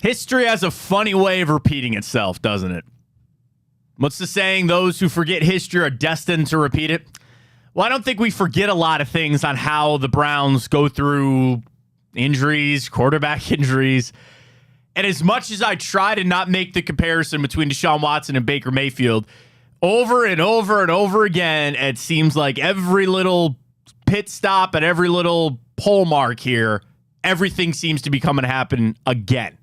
History has a funny way of repeating itself, doesn't it? What's the saying? Those who forget history are destined to repeat it. Well, I don't think we forget a lot of things on how the Browns go through injuries, quarterback injuries. And as much as I try to not make the comparison between Deshaun Watson and Baker Mayfield, over and over and over again, it seems like every little pit stop and every little pole mark here, everything seems to be coming to happen again.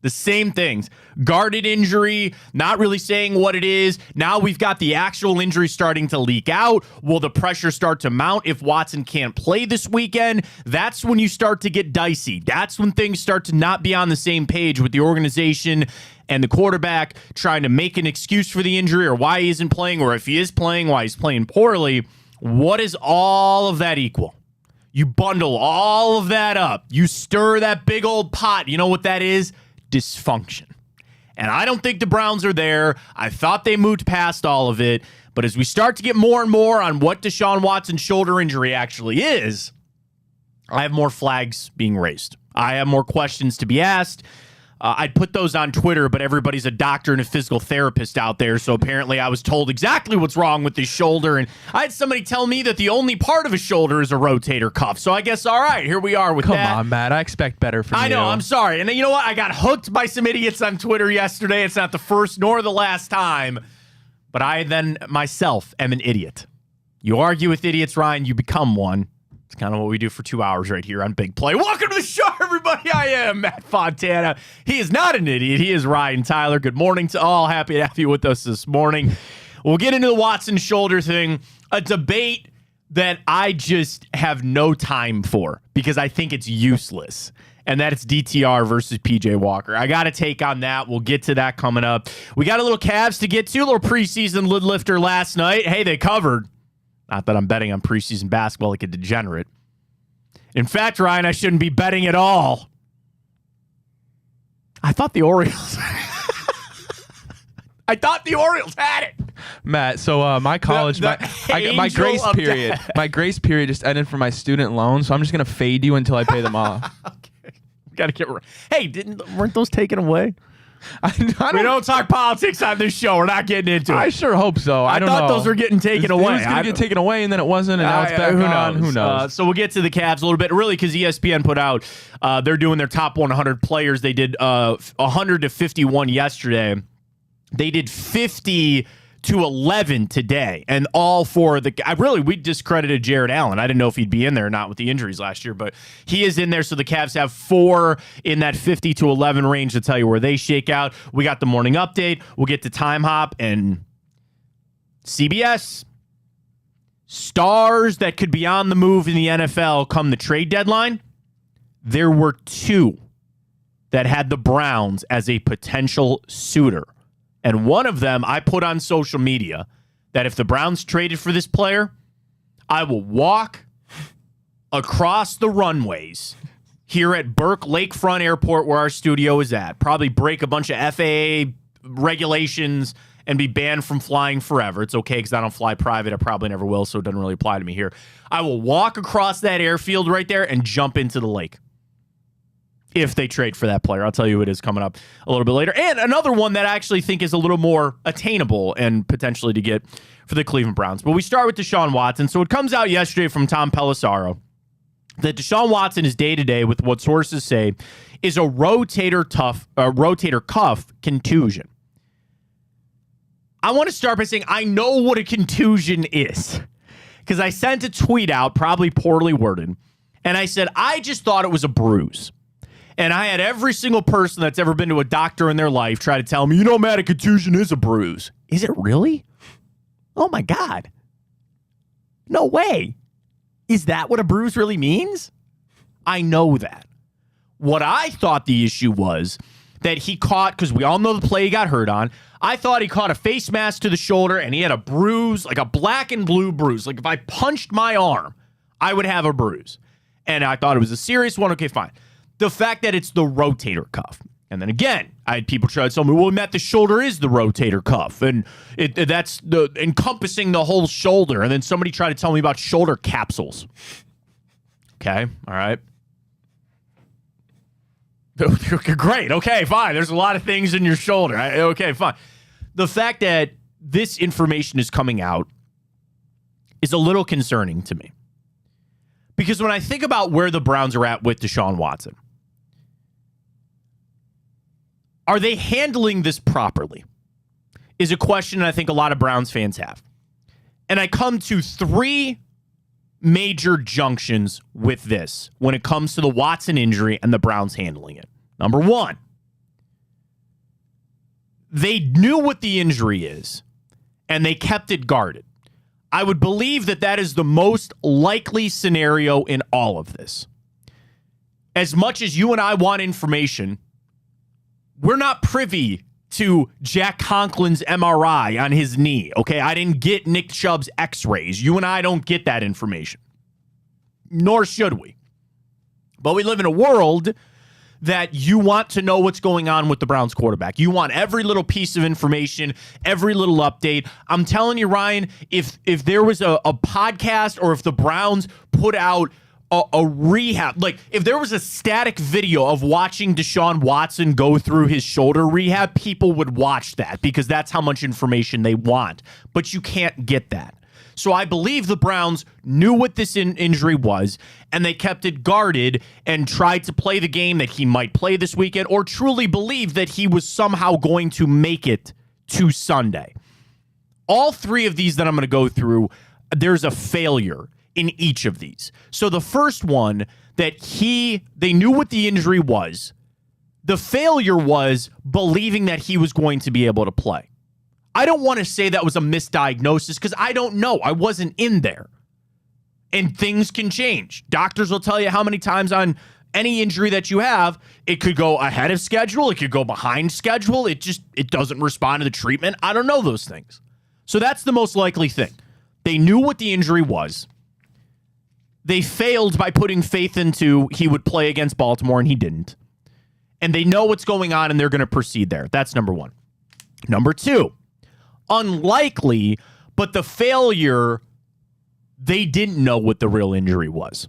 The same things. Guarded injury, not really saying what it is. Now we've got the actual injury starting to leak out. Will the pressure start to mount if Watson can't play this weekend? That's when you start to get dicey. That's when things start to not be on the same page with the organization and the quarterback trying to make an excuse for the injury or why he isn't playing, or if he is playing, why he's playing poorly. What does all of that equal? You bundle all of that up. You stir that big old pot. You know what that is? Dysfunction. And I don't think the Browns are there. I thought they moved past all of it. But as we start to get more and more on what Deshaun Watson's shoulder injury actually is, I have more flags being raised. I have more questions to be asked. I'd put those on Twitter, but everybody's a doctor and a physical therapist out there, so apparently I was told exactly what's wrong with his shoulder, and I had somebody tell me that the only part of his shoulder is a rotator cuff, so I guess, all right, here we are with that. Come on, Matt, I expect better from you. I know, I'm sorry, and you know what? I got hooked by some idiots on Twitter yesterday. It's not the first nor the last time, but I then myself am an idiot. You argue with idiots, Ryan, you become one. It's kind of what we do for 2 hours right here on Big Play. Welcome to the show, everybody. I am Matt Fontana. He is not an idiot. He is Ryan Tyler. Good morning to all. Happy to have you with us this morning. We'll get into the Watson shoulder thing, a debate that I just have no time for because I think it's useless, and that it's DTR versus PJ Walker. I got a take on that. We'll get to that coming up. We got a little Cavs to get to, a little preseason lid lifter last night. Hey, they covered. Not that I'm betting on preseason basketball like a degenerate. In fact, Ryan, I shouldn't be betting at all. I thought the Orioles... I thought the Orioles had it. Matt, so my college, my grace period, my grace period just ended for my student loan, so I'm just going to fade you until I pay them off. Okay. Got to get... Hey, weren't those taken away? We don't talk politics on this show. We're not getting into it. I sure hope so. I don't know. thought those were getting taken away. It was going to get taken away, and then it wasn't, and now it's back on. Who knows? So we'll get to the Cavs a little bit, really, because ESPN put out they're doing their top 100 players. They did 100 to 51 yesterday. They did 50 to 11 today, and all for the... we discredited Jared Allen. I didn't know if he'd be in there or not with the injuries last year, but he is in there, so the Cavs have 4 in that 50 to 11 range to tell you where they shake out. We got the morning update. We'll get to Time Hop and CBS. Stars that could be on the move in the NFL come the trade deadline. There were 2 that had the Browns as a potential suitor. And one of them, I put on social media that if the Browns traded for this player, I will walk across the runways here at Burke Lakefront Airport where our studio is at, probably break a bunch of FAA regulations and be banned from flying forever. It's okay because I don't fly private. I probably never will, so it doesn't really apply to me here. I will walk across that airfield right there and jump into the lake. If they trade for that player. I'll tell you who it is coming up a little bit later. And another one that I actually think is a little more attainable and potentially to get for the Cleveland Browns. But we start with Deshaun Watson. So it comes out yesterday from Tom Pelissero that Deshaun Watson is day-to-day with what sources say is a rotator cuff contusion. I want to start by saying I know what a contusion is because I sent a tweet out, probably poorly worded, and I said I just thought it was a bruise. And I had every single person that's ever been to a doctor in their life try to tell me, Matt, a contusion is a bruise. Is it really? Oh, my God. No way. Is that what a bruise really means? I know that. What I thought the issue was that he caught, because we all know the play he got hurt on, I thought he caught a face mask to the shoulder and he had a bruise, like a black and blue bruise. Like if I punched my arm, I would have a bruise. And I thought it was a serious one. Okay, fine. The fact that it's the rotator cuff. And then again, I had people try to tell me, well, Matt, the shoulder is the rotator cuff. And that's the encompassing the whole shoulder. And then somebody tried to tell me about shoulder capsules. Okay, all right. Great. Okay, fine. There's a lot of things in your shoulder. Okay, fine. The fact that this information is coming out is a little concerning to me. Because when I think about where the Browns are at with Deshaun Watson, are they handling this properly? Is a question I think a lot of Browns fans have. And I come to 3 major junctions with this when it comes to the Watson injury and the Browns handling it. Number 1, they knew what the injury is, and they kept it guarded. I would believe that that is the most likely scenario in all of this. As much as you and I want information, we're not privy to Jack Conklin's MRI on his knee, okay? I didn't get Nick Chubb's x-rays. You and I don't get that information. Nor should we. But we live in a world that you want to know what's going on with the Browns quarterback. You want every little piece of information, every little update. I'm telling you, Ryan, if there was a podcast or if the Browns put out a rehab, like if there was a static video of watching Deshaun Watson go through his shoulder rehab, people would watch that because that's how much information they want. But you can't get that. So I believe the Browns knew what this injury was, and they kept it guarded and tried to play the game that he might play this weekend, or truly believed that he was somehow going to make it to Sunday. All 3 of these that I'm going to go through, there's a failure in each of these. So the first one, that they knew what the injury was. The failure was believing that he was going to be able to play. I don't want to say that was a misdiagnosis because I don't know. I wasn't in there. And things can change. Doctors will tell you how many times on any injury that you have, it could go ahead of schedule. It could go behind schedule. It doesn't respond to the treatment. I don't know those things. So that's the most likely thing. They knew what the injury was. They failed by putting faith into he would play against Baltimore, and he didn't. And they know what's going on, and they're going to proceed there. That's number 1. Number 2, unlikely, but the failure, they didn't know what the real injury was,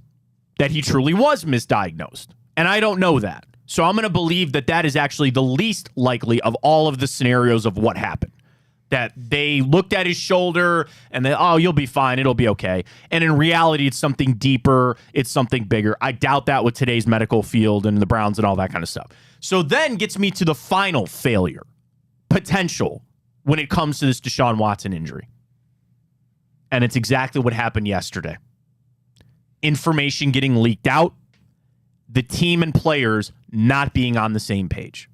that he truly was misdiagnosed. And I don't know that. So I'm going to believe that that is actually the least likely of all of the scenarios of what happened. That they looked at his shoulder and they, oh, you'll be fine. It'll be okay. And in reality, it's something deeper. It's something bigger. I doubt that with today's medical field and the Browns and all that kind of stuff. So then gets me to the final failure potential when it comes to this Deshaun Watson injury. And it's exactly what happened yesterday. Information getting leaked out, the team and players not being on the same page.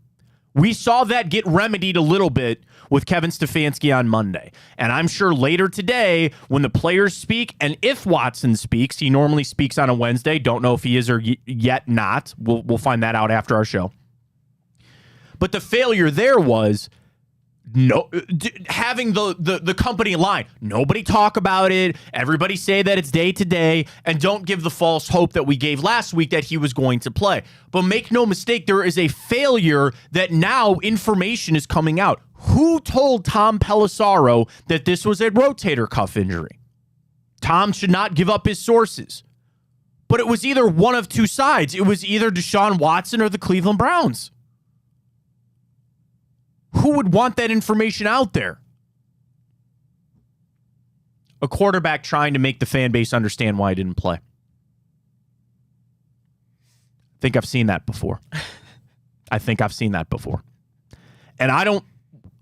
We saw that get remedied a little bit with Kevin Stefanski on Monday. And I'm sure later today, when the players speak, and if Watson speaks, he normally speaks on a Wednesday. Don't know if he is or yet not. We'll find that out after our show. But the failure there was having the company line. Nobody talk about it. Everybody say that it's day to day, and don't give the false hope that we gave last week that he was going to play. But make no mistake, there is a failure that now information is coming out. Who told Tom Pelissero that this was a rotator cuff injury? Tom should not give up his sources. But it was either one of 2 sides. It was either Deshaun Watson or the Cleveland Browns. Who would want that information out there? A quarterback trying to make the fan base understand why he didn't play. I think I've seen that before. And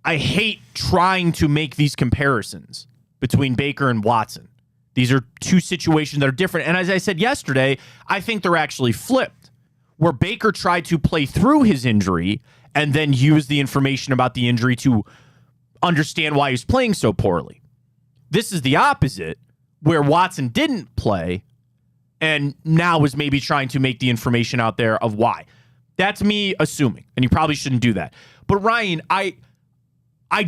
I hate trying to make these comparisons between Baker and Watson. These are 2 situations that are different. And as I said yesterday, I think they're actually flipped, where Baker tried to play through his injury and then use the information about the injury to understand why he's playing so poorly. This is the opposite, where Watson didn't play and now is maybe trying to make the information out there of why. That's me assuming, and you probably shouldn't do that. But Ryan, I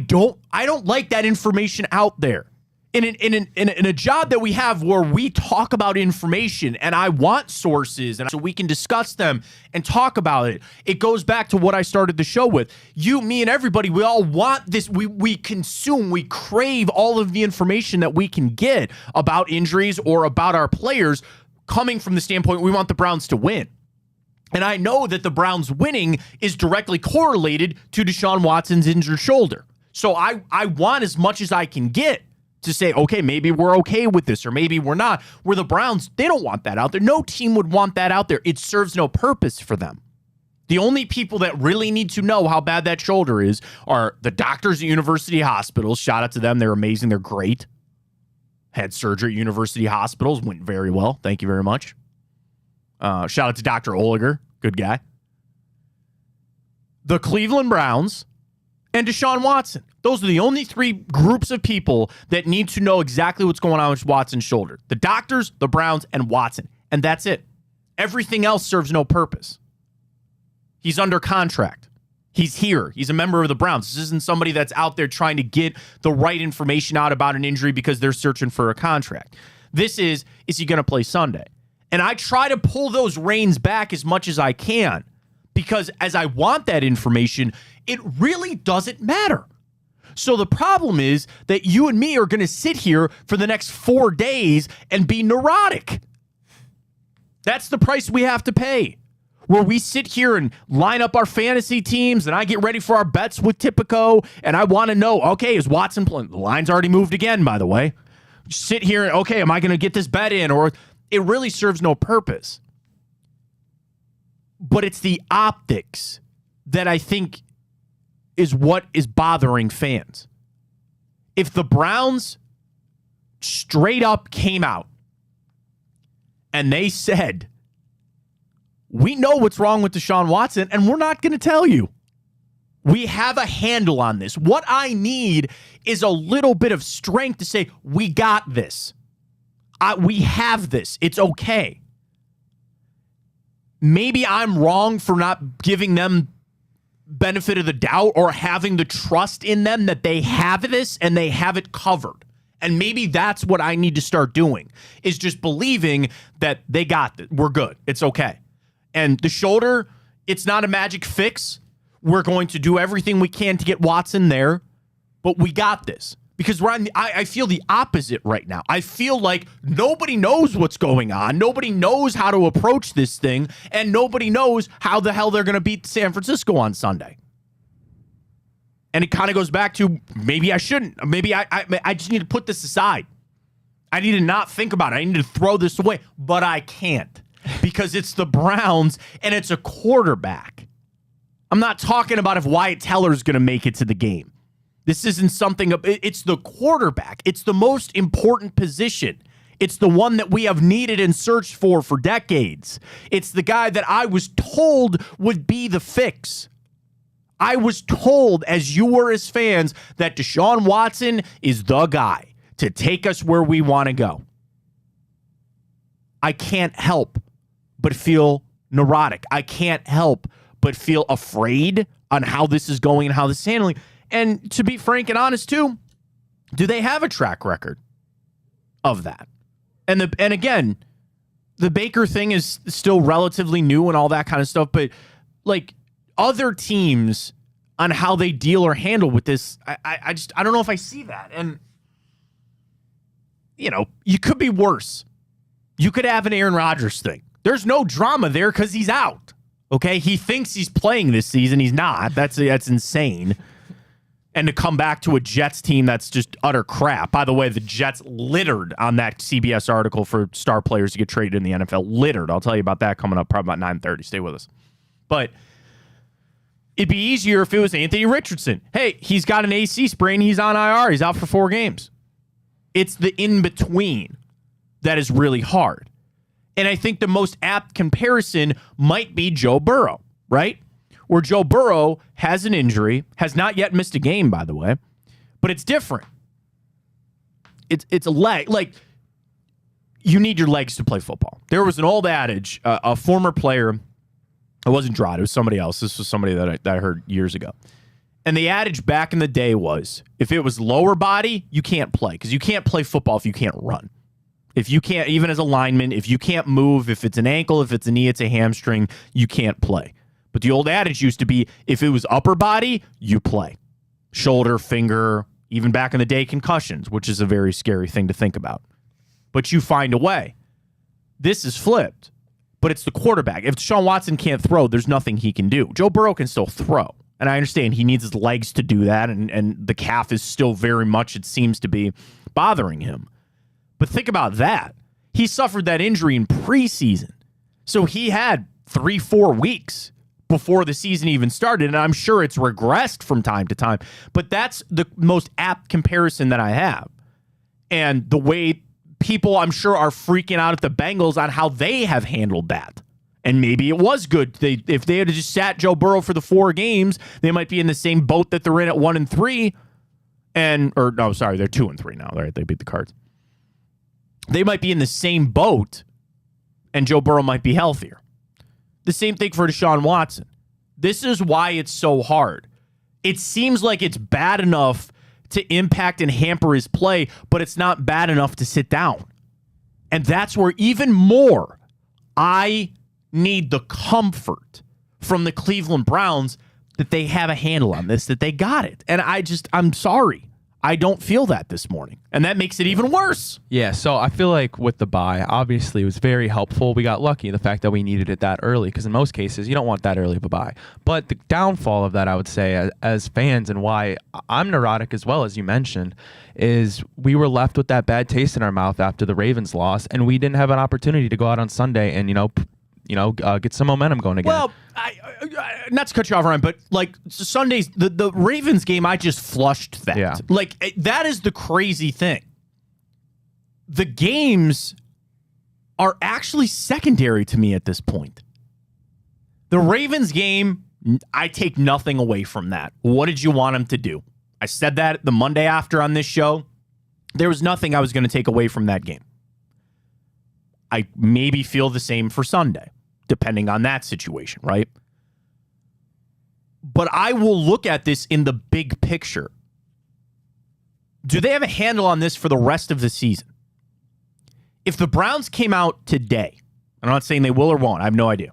don't like that information out there. In a job that we have where we talk about information and I want sources and so we can discuss them and talk about it. It goes back to what I started the show with. You, me, and everybody, we all want this. We consume, we crave all of the information that we can get about injuries or about our players coming from the standpoint we want the Browns to win. And I know that the Browns winning is directly correlated to Deshaun Watson's injured shoulder. So I want as much as I can get to say, okay, maybe we're okay with this or maybe we're not. Where the Browns, they don't want that out there. No team would want that out there. It serves no purpose for them. The only people that really need to know how bad that shoulder is are the doctors at university hospitals. Shout out to them. They're amazing. They're great. Had surgery at university hospitals. Went very well. Thank you very much. Shout out to Dr. Oliger. Good guy. The Cleveland Browns and Deshaun Watson. Those are the only three groups of people that need to know exactly what's going on with Watson's shoulder. The doctors, the Browns, and Watson. And that's it. Everything else serves no purpose. He's under contract. He's here. He's a member of the Browns. This isn't somebody that's out there trying to get the right information out about an injury because they're searching for a contract. This is he going to play Sunday? And I try to pull those reins back as much as I can because as I want that information, it really doesn't matter. So the problem is that you and me are going to sit here for the next 4 days and be neurotic. That's the price we have to pay. Where we sit here and line up our fantasy teams and I get ready for our bets with Tipico and I want to know, okay, is Watson playing? The line's already moved again, by the way. Sit here and, okay, am I going to get this bet in? Or it really serves no purpose. But it's the optics that I think is what is bothering fans. If the Browns straight up came out and they said, we know what's wrong with Deshaun Watson, and we're not going to tell you. We have a handle on this. What I need is a little bit of strength to say, we got this. We have this. It's okay. Maybe I'm wrong for not giving them benefit of the doubt or having the trust in them that they have this and they have it covered. And maybe that's what I need to start doing, is just believing that they got it. We're good. It's okay. And the shoulder, it's not a magic fix. We're going to do everything we can to get Watson there, but we got this. Because I feel the opposite right now. I feel like nobody knows what's going on. Nobody knows how to approach this thing, and nobody knows how the hell they're going to beat San Francisco on Sunday. And it kind of goes back to maybe I shouldn't. Maybe I just need to put this aside. I need to not think about it. I need to throw this away, but I can't. Because it's the Browns and it's a quarterback. I'm not talking about if Wyatt Teller's going to make it to the game. This isn't something, it's the quarterback. It's the most important position. It's the one that we have needed and searched for decades. It's the guy that I was told would be the fix. I was told, as you were as fans, that Deshaun Watson is the guy to take us where we want to go. I can't help but feel neurotic. I can't help but feel afraid on how this is going and how this is handling. And to be frank and honest too, do they have a track record of that? And again, the Baker thing is still relatively new and all that kind of stuff, but like other teams on how they deal or handle with this, I don't know if I see that. And you know, you could be worse. You could have an Aaron Rodgers thing. There's no drama there because he's out. Okay, he thinks he's playing this season. He's not. That's insane. And to come back to a Jets team that's just utter crap. By the way, the Jets littered on that CBS article for star players to get traded in the NFL. Littered. I'll tell you about that coming up probably about 9:30. Stay with us. But it'd be easier if it was Anthony Richardson. Hey, he's got an AC sprain. He's on IR. He's out for 4 games. It's the in-between that is really hard. And I think the most apt comparison might be Joe Burrow, right? Where Joe Burrow has an injury, has not yet missed a game, by the way, but it's different. It's a leg. Like, you need your legs to play football. There was an old adage, a former player, it wasn't Drod, it was somebody else. This was somebody that I heard years ago. And the adage back in the day was, if it was lower body, you can't play, because you can't play football if you can't run. If you can't, even as a lineman, if you can't move, if it's an ankle, if it's a knee, it's a hamstring, you can't play. But the old adage used to be, if it was upper body, you play. Shoulder, finger, even back in the day, concussions, which is a very scary thing to think about. But you find a way. This is flipped. but it's the quarterback. If Deshaun Watson can't throw, there's nothing he can do. Joe Burrow can still throw. And I understand he needs his legs to do that, and the calf is still very much, it seems to be, bothering him. But think about that. He suffered that injury in preseason. So he had 3-4 weeks before the season even started, and I'm sure it's regressed from time to time. But that's the most apt comparison that I have. And the way people, I'm sure, are freaking out at the Bengals on how they have handled that. And maybe it was good. If they had just sat Joe Burrow for the 4 games, they might be in the same boat that they're in at 1-3. They're 2-3 now. Right? They beat the Cards. They might be in the same boat, and Joe Burrow might be healthier. The same thing for Deshaun Watson. This is why it's so hard. It seems like it's bad enough to impact and hamper his play, but it's not bad enough to sit down. And that's where even more I need the comfort from the Cleveland Browns that they have a handle on this, that they got it. And I'm sorry. I don't feel that this morning. And that makes it even worse. Yeah, so I feel like with the bye, obviously it was very helpful. We got lucky, the fact that we needed it that early, because in most cases, you don't want that early of a bye. But the downfall of that, I would say, as fans, and why I'm neurotic as well, as you mentioned, is we were left with that bad taste in our mouth after the Ravens loss, and we didn't have an opportunity to go out on Sunday and, get some momentum going again. Well, not to cut you off, Ryan, but like Sundays, the Ravens game, I just flushed that. Yeah. Like, that is the crazy thing. The games are actually secondary to me at this point. The Ravens game, I take nothing away from that. What did you want them to do? I said that the Monday after on this show. There was nothing I was going to take away from that game. I maybe feel the same for Sunday, depending on that situation, right? But I will look at this in the big picture. Do they have a handle on this for the rest of the season? If the Browns came out today, I'm not saying they will or won't, I have no idea.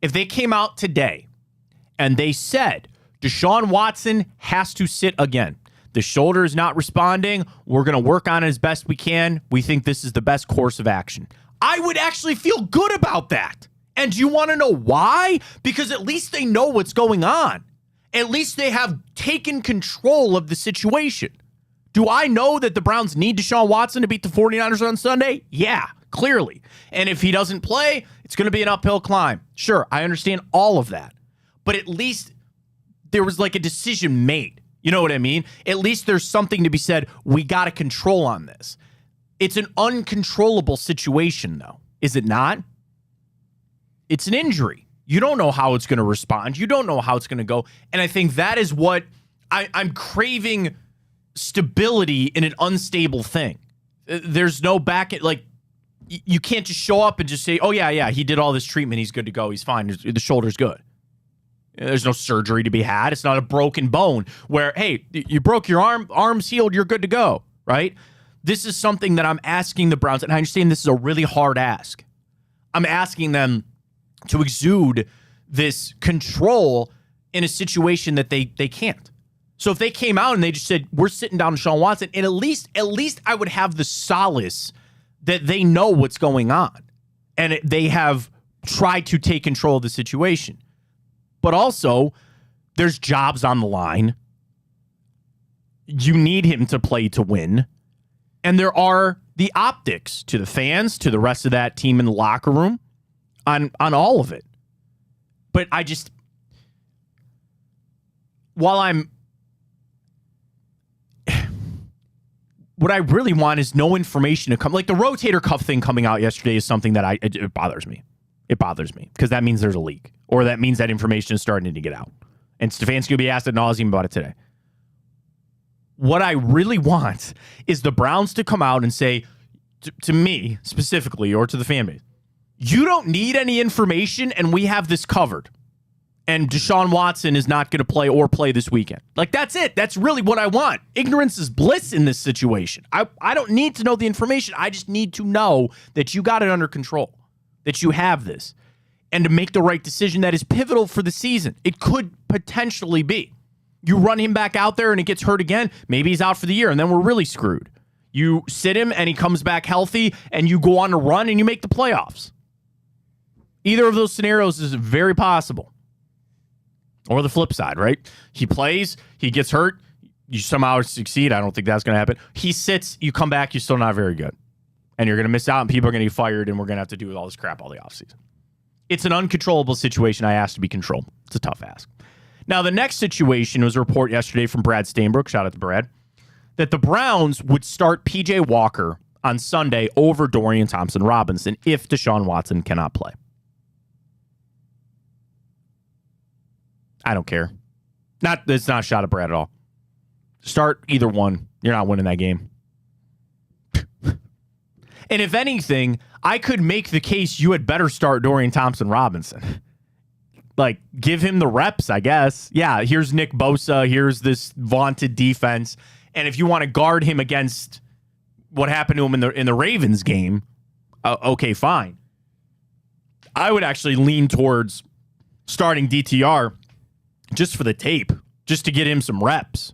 If they came out today and they said Deshaun Watson has to sit again, the shoulder is not responding, we're going to work on it as best we can, we think this is the best course of action, I would actually feel good about that. And do you want to know why? Because at least they know what's going on. At least they have taken control of the situation. Do I know that the Browns need Deshaun Watson to beat the 49ers on Sunday? Yeah, clearly. And if he doesn't play, it's going to be an uphill climb. Sure, I understand all of that. But at least there was like a decision made. You know what I mean? At least there's something to be said. We got a control on this. It's an uncontrollable situation, though. Is it not? It's an injury. You don't know how it's going to respond. You don't know how it's going to go. And I think that is what I'm craving, stability in an unstable thing. There's no you can't just show up and just say, oh, yeah, he did all this treatment. He's good to go. He's fine. The shoulder's good. There's no surgery to be had. It's not a broken bone where, hey, you broke your arm's healed, you're good to go, right? This is something that I'm asking the Browns, and I understand this is a really hard ask. I'm asking them to exude this control in a situation that they can't. So if they came out and they just said, we're sitting down to Deshaun Watson, and at least I would have the solace that they know what's going on. And they have tried to take control of the situation. But also, there's jobs on the line. You need him to play to win. And there are the optics to the fans, to the rest of that team in the locker room, on all of it. But what I really want is no information to come. Like the rotator cuff thing coming out yesterday is something that it bothers me. It bothers me because that means there's a leak, or that means that information is starting to get out. And Stefanski's going to be asked ad nauseum about it today. What I really want is the Browns to come out and say to me specifically, or to the fan base, you don't need any information and we have this covered. And Deshaun Watson is not going to play this weekend. Like, that's it. That's really what I want. Ignorance is bliss in this situation. I don't need to know the information. I just need to know that you got it under control, that you have this, and to make the right decision that is pivotal for the season. It could potentially be. You run him back out there and it gets hurt again, maybe he's out for the year, and then we're really screwed. You sit him and he comes back healthy, and you go on a run and you make the playoffs. Either of those scenarios is very possible. Or the flip side, right? He plays, he gets hurt, you somehow succeed. I don't think that's going to happen. He sits, you come back, you're still not very good. And you're going to miss out, and people are going to get fired, and we're going to have to do all this crap all the offseason. It's an uncontrollable situation I asked to be controlled. It's a tough ask. Now, the next situation was a report yesterday from Brad Stainbrook, shout out to Brad, that the Browns would start P.J. Walker on Sunday over Dorian Thompson-Robinson if Deshaun Watson cannot play. I don't care. It's not a shot at Brad at all. Start either one. You're not winning that game. And if anything, I could make the case you had better start Dorian Thompson-Robinson. Like, give him the reps, I guess. Yeah, here's Nick Bosa. Here's this vaunted defense. And if you want to guard him against what happened to him in the Ravens game, okay, fine. I would actually lean towards starting DTR just for the tape, just to get him some reps.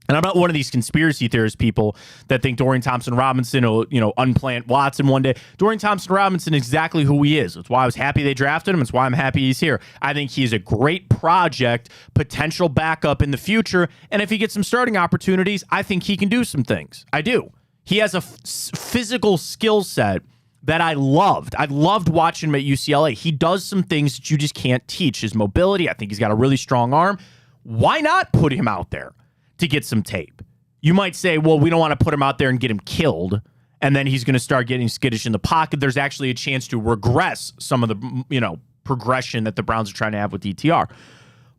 And I'm not one of these conspiracy theorist people that think Dorian Thompson-Robinson will, unplant Watson one day. Dorian Thompson-Robinson is exactly who he is. That's why I was happy they drafted him. It's why I'm happy he's here. I think he's a great project, potential backup in the future. And if he gets some starting opportunities, I think he can do some things. I do. He has a physical skill set that I loved. I loved watching him at UCLA. He does some things that you just can't teach. His mobility, I think he's got a really strong arm. Why not put him out there to get some tape? You might say, well, we don't want to put him out there and get him killed, and then he's going to start getting skittish in the pocket. There's actually a chance to regress some of the, progression that the Browns are trying to have with DTR.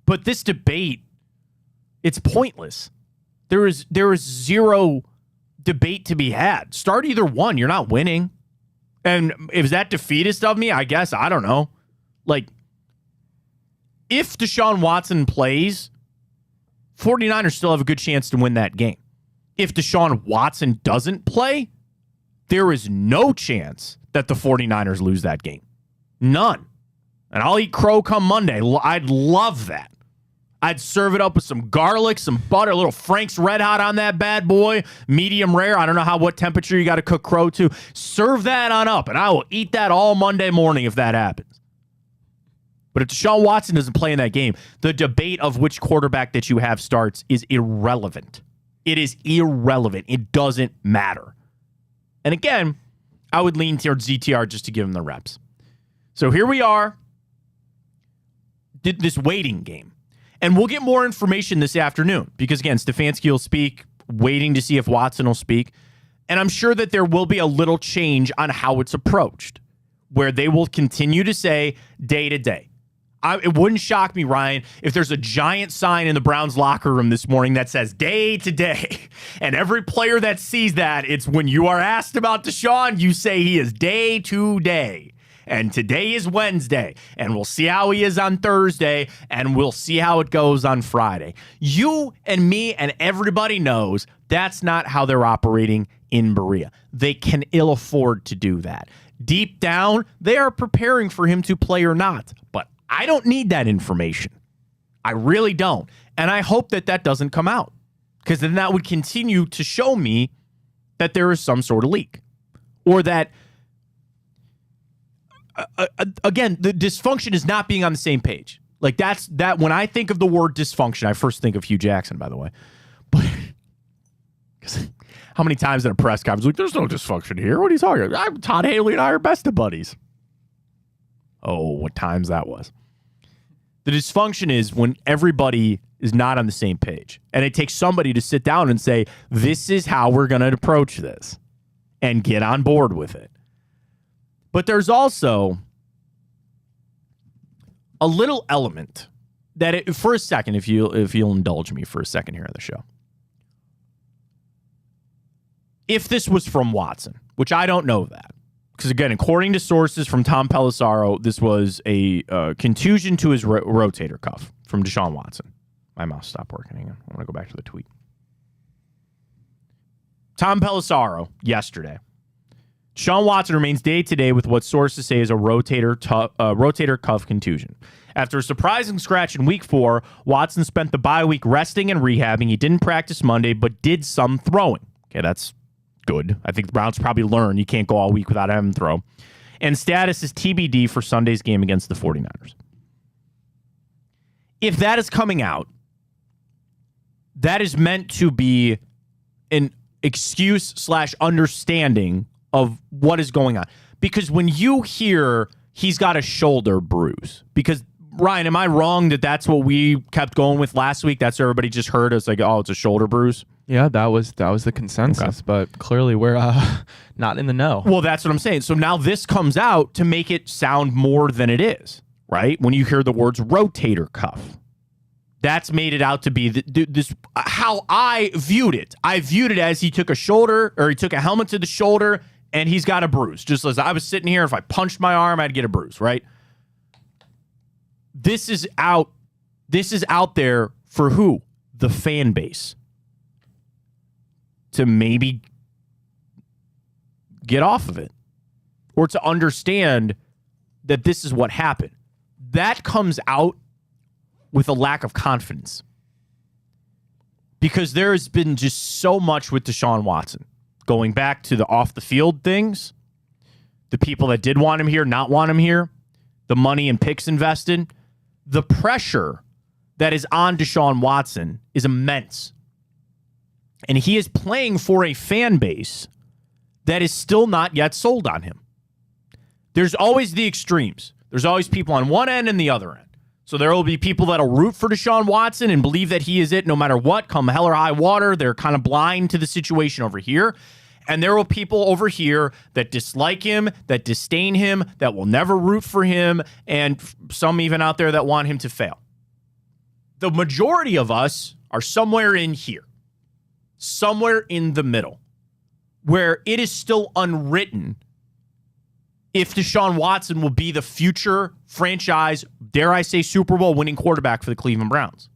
But this debate, it's pointless. There is zero debate to be had. Start either one. You're not winning. And is that defeatist of me? I guess. I don't know. Like, if Deshaun Watson plays, 49ers still have a good chance to win that game. If Deshaun Watson doesn't play, there is no chance that the 49ers lose that game. None. And I'll eat crow come Monday. I'd love that. I'd serve it up with some garlic, some butter, a little Frank's Red Hot on that bad boy, medium rare. I don't know what temperature you got to cook crow to. Serve that on up, and I will eat that all Monday morning if that happens. But if Deshaun Watson doesn't play in that game, the debate of which quarterback that you have starts is irrelevant. It is irrelevant. It doesn't matter. And again, I would lean towards ZTR just to give him the reps. So here we are. Did this waiting game. And we'll get more information this afternoon because, again, Stefanski will speak, waiting to see if Watson will speak. And I'm sure that there will be a little change on how it's approached, where they will continue to say day to day. It wouldn't shock me, Ryan, if there's a giant sign in the Browns locker room this morning that says day to day. And every player that sees that, it's when you are asked about Deshaun, you say he is day to day. And today is Wednesday, and we'll see how he is on Thursday, and we'll see how it goes on Friday. You and me and everybody knows that's not how they're operating in Berea. They can ill afford to do that. Deep down, they are preparing for him to play or not. But I don't need that information. I really don't. And I hope that doesn't come out, because then that would continue to show me that there is some sort of leak, or that again, the dysfunction is not being on the same page. Like that when I think of the word dysfunction, I first think of Hugh Jackson, by the way. But how many times in a press conference, like, there's no dysfunction here. What are you talking about? Todd Haley and I are best of buddies. Oh, what times that was. The dysfunction is when everybody is not on the same page. And it takes somebody to sit down and say, this is how we're going to approach this, and get on board with it. But there's also a little element that, for a second, if you'll indulge me for a second here on the show. If this was from Watson, which I don't know that, because again, according to sources from Tom Pelissero, this was a contusion to his rotator cuff from Deshaun Watson. My mouse stopped working. Hang on. I want to go back to the tweet. Tom Pelissero yesterday. Deshaun Watson remains day-to-day with what sources say is a rotator cuff contusion. After a surprising scratch in Week 4, Watson spent the bye week resting and rehabbing. He didn't practice Monday, but did some throwing. Okay, that's good. I think the Browns probably learned you can't go all week without having him throw. and status is TBD for Sunday's game against the 49ers. If that is coming out, that is meant to be an excuse / understanding of what is going on. Because when you hear he's got a shoulder bruise, because Ryan, am I wrong that that's what we kept going with last week? That's what everybody just heard as like, oh, it's a shoulder bruise. Yeah, that was the consensus, but clearly we're not in the know. Well, that's what I'm saying. So now this comes out to make it sound more than it is, right? When you hear the words rotator cuff, that's made it out to be this how I viewed it. I viewed it as he took a helmet to the shoulder and he's got a bruise. Just as I was sitting here, if I punched my arm, I'd get a bruise, right? This is out there for who? The fan base. To maybe get off of it. Or to understand that this is what happened. That comes out with a lack of confidence. Because there has been just so much with Deshaun Watson. Going back to the off-the-field things, the people that did want him here, not want him here, the money and picks invested, the pressure that is on Deshaun Watson is immense. And he is playing for a fan base that is still not yet sold on him. There's always the extremes. There's always people on one end and the other end. So there will be people that'll root for Deshaun Watson and believe that he is it no matter what, come hell or high water. They're kind of blind to the situation over here. And there will be people over here that dislike him, that disdain him, that will never root for him, and some even out there that want him to fail. The majority of us are somewhere in here, somewhere in the middle, where it is still unwritten if Deshaun Watson will be the future franchise, dare I say, Super Bowl winning quarterback for the Cleveland Browns.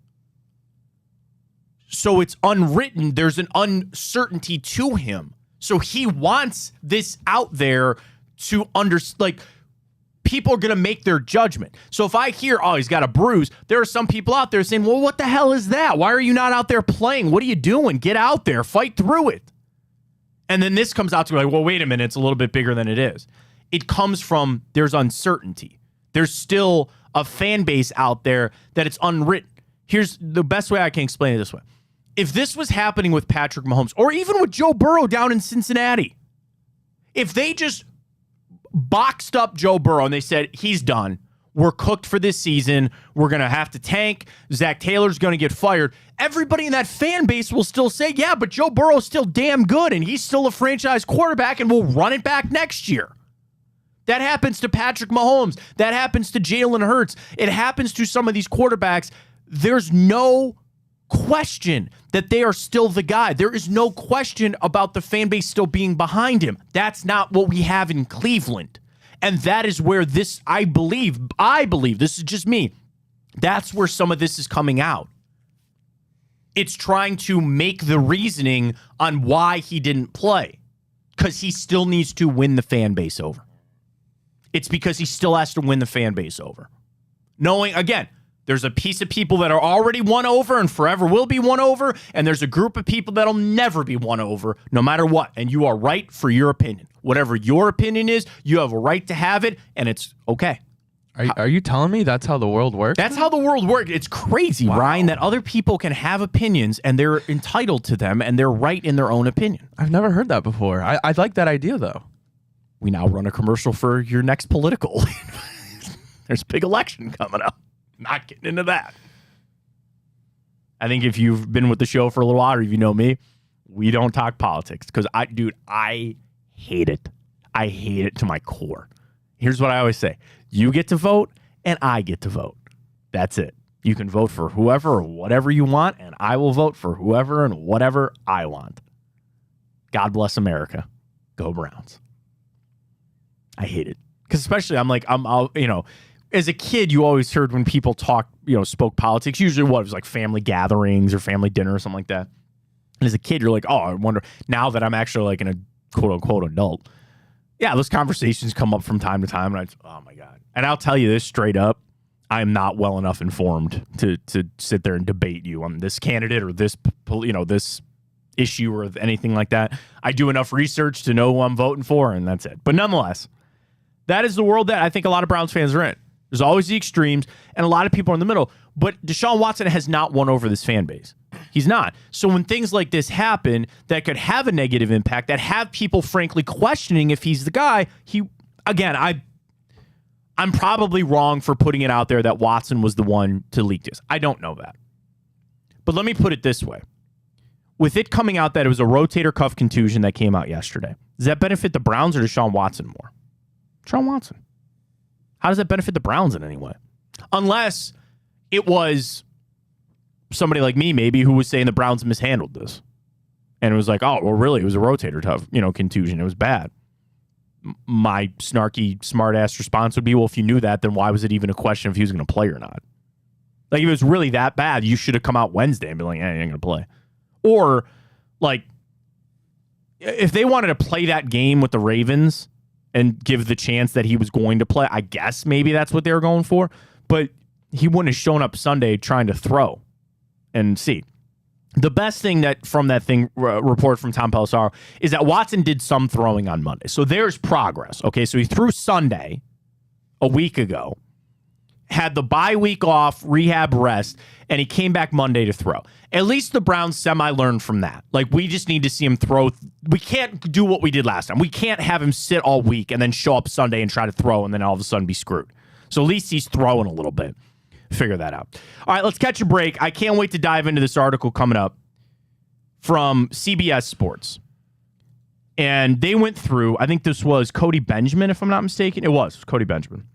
So it's unwritten. There's an uncertainty to him. So he wants this out there to understand, people are going to make their judgment. So if I hear, oh, he's got a bruise, there are some people out there saying, well, what the hell is that? Why are you not out there playing? What are you doing? Get out there. Fight through it. And then this comes out to well, wait a minute. It's a little bit bigger than it is. It comes from there's uncertainty. There's still a fan base out there that it's unwritten. Here's the best way I can explain it this way. If this was happening with Patrick Mahomes or even with Joe Burrow down in Cincinnati, if they just boxed up Joe Burrow and they said, he's done, we're cooked for this season, we're going to have to tank, Zach Taylor's going to get fired, everybody in that fan base will still say, yeah, but Joe Burrow's still damn good and he's still a franchise quarterback and we'll run it back next year. That happens to Patrick Mahomes. That happens to Jalen Hurts. It happens to some of these quarterbacks. There's no question that they are still the guy. There is no question about the fan base still being behind him. That's not what we have in Cleveland. And that is where this, I believe, this is just me, that's where some of this is coming out. It's trying to make the reasoning on why he didn't play. Because he still needs to win the fan base over. It's because he still has to win the fan base over. Knowing, again, there's a piece of people that are already won over and forever will be won over, and there's a group of people that'll never be won over, no matter what. And you are right for your opinion. Whatever your opinion is, you have a right to have it, and it's okay. Are you telling me that's how the world works? That's how the world works. It's crazy, wow, Ryan, that other people can have opinions, and they're entitled to them, and they're right in their own opinion. I've never heard that before. I like that idea, though. We now run a commercial for your next political. There's a big election coming up. Not getting into that. I think if you've been with the show for a little while, or if you know me, we don't talk politics because I hate it. I hate it to my core. Here's what I always say. You get to vote and I get to vote. That's it. You can vote for whoever or whatever you want, and I will vote for whoever and whatever I want. God bless America. Go Browns. I hate it. Because especially as a kid, you always heard when people spoke politics, usually it was like family gatherings or family dinner or something like that. And as a kid, you're like, oh, I wonder, now that I'm actually like in a quote unquote adult, yeah, those conversations come up from time to time. And oh my God. And I'll tell you this straight up, I am not well enough informed to sit there and debate you on this candidate or this issue or anything like that. I do enough research to know who I'm voting for, and that's it. But nonetheless, That is the world that I think a lot of Browns fans are in. There's always the extremes, and a lot of people are in the middle. But Deshaun Watson has not won over this fan base. He's not. So when things like this happen that could have a negative impact, that have people frankly questioning if he's the guy, I'm probably wrong for putting it out there that Watson was the one to leak this. I don't know that. But let me put it this way. With it coming out that it was a rotator cuff contusion that came out yesterday, does that benefit the Browns or Deshaun Watson more? Deshaun Watson. How does that benefit the Browns in any way? Unless it was somebody like me, maybe, who was saying the Browns mishandled this. And it was like, oh, well, really, it was a rotator cuff, contusion. It was bad. My snarky, smart-ass response would be, well, if you knew that, then why was it even a question if he was going to play or not? Like, if it was really that bad, you should have come out Wednesday and be like, he ain't going to play. Or, like, if they wanted to play that game with the Ravens and give the chance that he was going to play, I guess maybe that's what they were going for. But he wouldn't have shown up Sunday trying to throw and see. The best thing that from that thing report from Tom Pelissero is that Watson did some throwing on Monday. So there's progress. Okay, so he threw Sunday a week ago, had the bye week off, rehab rest, and he came back Monday to throw. At least the Browns semi-learned from that. Like, we just need to see him throw. We can't do what we did last time. We can't have him sit all week and then show up Sunday and try to throw and then all of a sudden be screwed. So at least he's throwing a little bit. Figure that out. All right, let's catch a break. I can't wait to dive into this article coming up from CBS Sports. And they went through, I think this was Cody Benjamin, if I'm not mistaken. It was Cody Benjamin.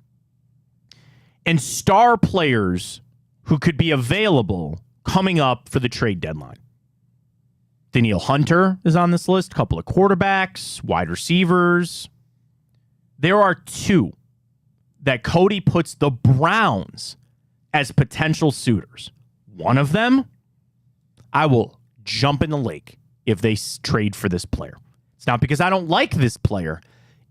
And star players who could be available coming up for the trade deadline. Danielle Hunter is on this list. A couple of quarterbacks, wide receivers. There are two that Cody puts the Browns as potential suitors. One of them, I will jump in the lake if they trade for this player. It's not because I don't like this player.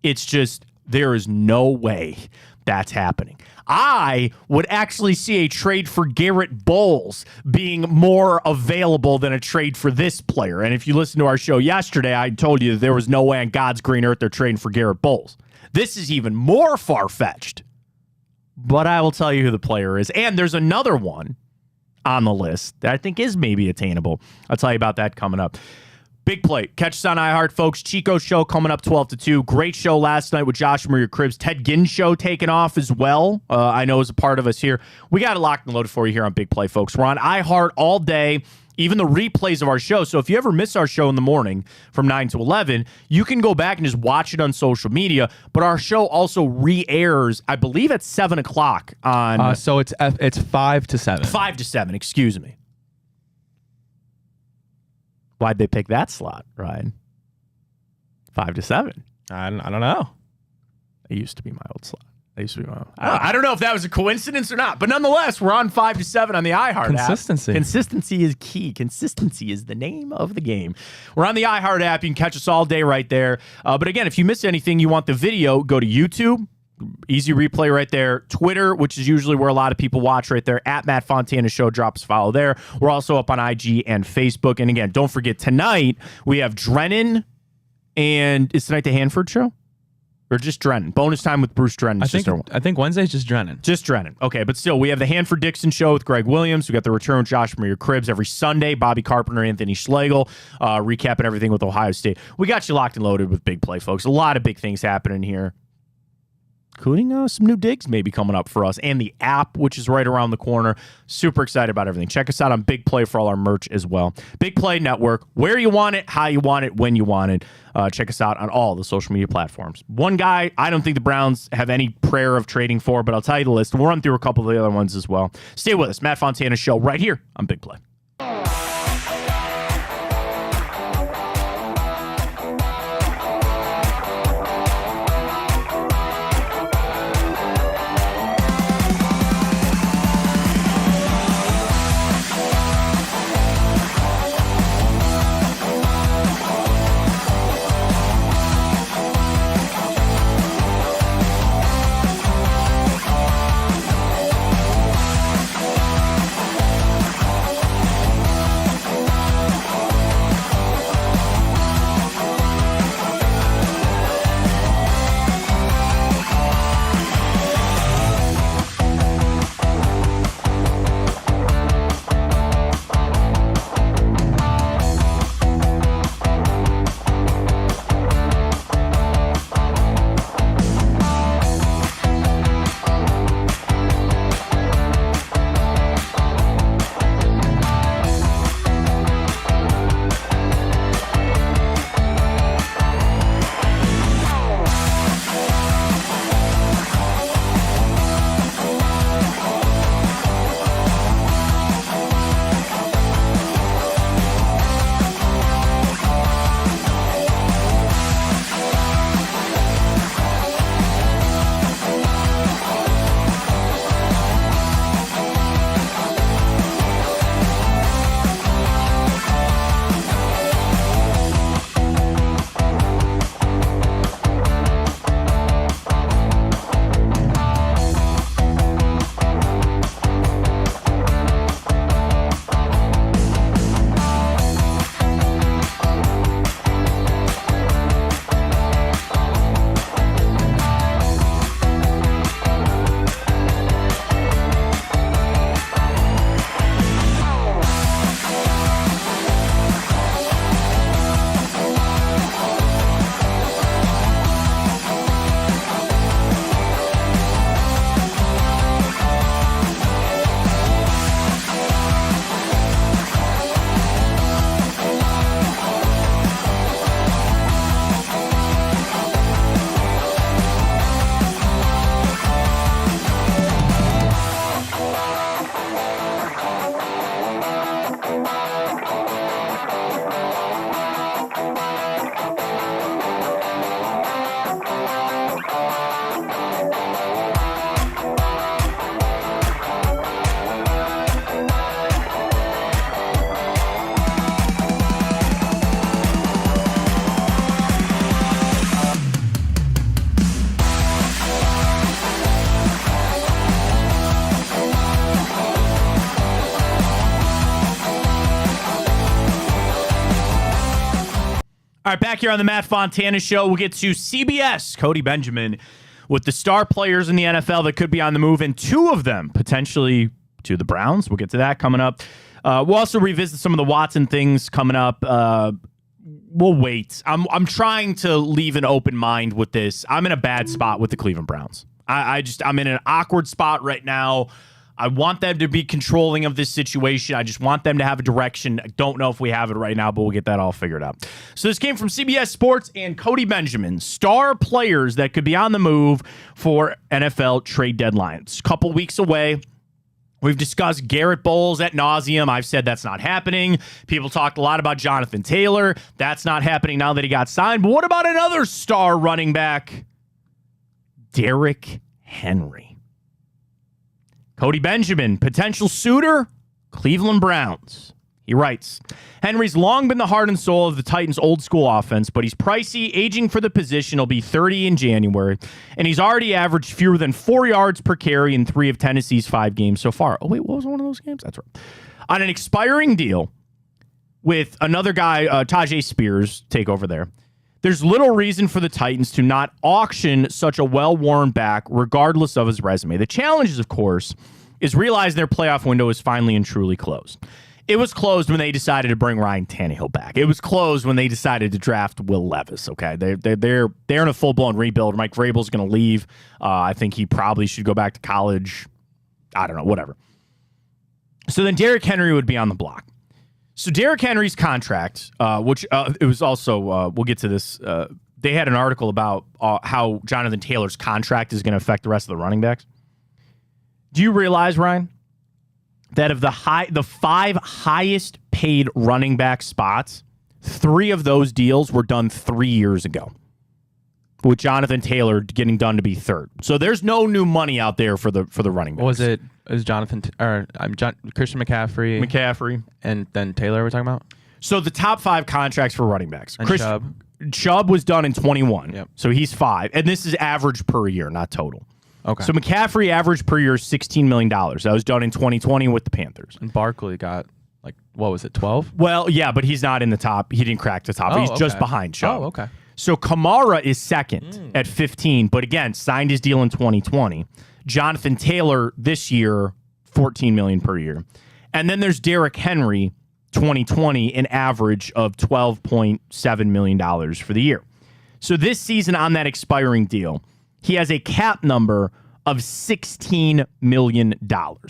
It's just there is no way that's happening. I would actually see a trade for Garrett Bowles being more available than a trade for this player. And if you listen to our show yesterday, I told you that there was no way on God's green earth they're trading for Garrett Bowles. This is even more far-fetched. But I will tell you who the player is. And there's another one on the list that I think is maybe attainable. I'll tell you about that coming up. Big play. Catch us on iHeart, folks. Chico's show coming up 12 to 2. Great show last night with Josh Maria Cribbs. Ted Ginn's show taking off as well. I know is a part of us here. We got it locked and loaded for you here on Big Play, folks. We're on iHeart all day, even the replays of our show. So if you ever miss our show in the morning from 9 to 11, you can go back and just watch it on social media. But our show also re-airs, I believe, at 7 o'clock on... So it's 5 to 7. 5 to 7, excuse me. Why'd they pick that slot, Ryan? 5 to 7. I don't know. It used to be my old slot. I don't know if that was a coincidence or not, but nonetheless, we're on 5 to 7 on the iHeart Consistency. app. Consistency is key. Consistency is the name of the game. We're on the iHeart app. You can catch us all day right there. But again, if you miss anything, you want the video, go to YouTube. Easy replay right there. Twitter, which is usually where a lot of people watch right there, at Matt Fontana Show. Drop us a follow there. We're also up on IG and Facebook. And again, don't forget, tonight we have Drennan, and is tonight the Hanford show? Or just Drennan? Bonus time with Bruce Drennan. I think Wednesday's just Drennan. Just Drennan. Okay, but still, we have the Hanford Dixon show with Greg Williams. We got the return with Josh Maria Cribbs every Sunday. Bobby Carpenter, Anthony Schlegel, recapping everything with Ohio State. We got you locked and loaded with Big Play, folks. A lot of big things happening here, including some new digs maybe coming up for us, and the app, which is right around the corner. Super excited about everything. Check us out on Big Play for all our merch as well. Big Play Network, where you want it, how you want it, when you want it. Check us out on all the social media platforms. One guy I don't think the Browns have any prayer of trading for, but I'll tell you the list. We'll run through a couple of the other ones as well. Stay with us. Matt Fontana Show right here on Big Play. All right, back here on the Matt Fontana Show, we'll get to CBS, Cody Benjamin, with the star players in the NFL that could be on the move, and two of them potentially to the Browns. We'll get to that coming up. We'll also revisit some of the Watson things coming up. We'll wait. I'm trying to leave an open mind with this. I'm in a bad spot with the Cleveland Browns. I'm in an awkward spot right now. I want them to be controlling of this situation. I just want them to have a direction. I don't know if we have it right now, but we'll get that all figured out. So this came from CBS Sports and Cody Benjamin, star players that could be on the move for NFL trade deadline. It's a couple weeks away. We've discussed Garrett Bowles ad nauseum. I've said that's not happening. People talked a lot about Jonathan Taylor. That's not happening now that he got signed. But what about another star running back? Derrick Henry. Cody Benjamin, potential suitor, Cleveland Browns. He writes, Henry's long been the heart and soul of the Titans' old school offense, but he's pricey, aging for the position. He'll be 30 in January, and he's already averaged fewer than 4 yards per carry in 3 of Tennessee's 5 games so far. Oh, wait, what was one of those games? That's right. On an expiring deal with another guy, Tajay Spears, take over there. There's little reason for the Titans to not auction such a well-worn back regardless of his resume. The challenge, of course, is realizing their playoff window is finally and truly closed. It was closed when they decided to bring Ryan Tannehill back. It was closed when they decided to draft Will Levis, okay? They're in a full-blown rebuild. Mike Vrabel's going to leave. I think he probably should go back to college. I don't know, whatever. So then Derrick Henry would be on the block. So Derrick Henry's contract, which it was also, we'll get to this, they had an article about how Jonathan Taylor's contract is going to affect the rest of the running backs. Do you realize, Ryan, that of the 5 highest paid running back spots, 3 of those deals were done 3 years ago, with Jonathan Taylor getting done to be third. So there's no new money out there for the running backs. Christian McCaffrey, and then Taylor we're talking about? So the top 5 contracts for running backs. And Chubb was done in 21. Yep. So he's 5. And this is average per year, not total. Okay. So McCaffrey average per year is $16 million. That was done in 2020 with the Panthers. And Barkley got, what was it, 12? Well, yeah, but he's not in the top. He didn't crack the top. He's just behind Chubb. Oh, okay. So Kamara is second at 15, but again, signed his deal in 2020. Jonathan Taylor this year, $14 million per year. And then there's Derrick Henry, 2020, an average of $12.7 million for the year. So this season on that expiring deal, he has a cap number of $16 million.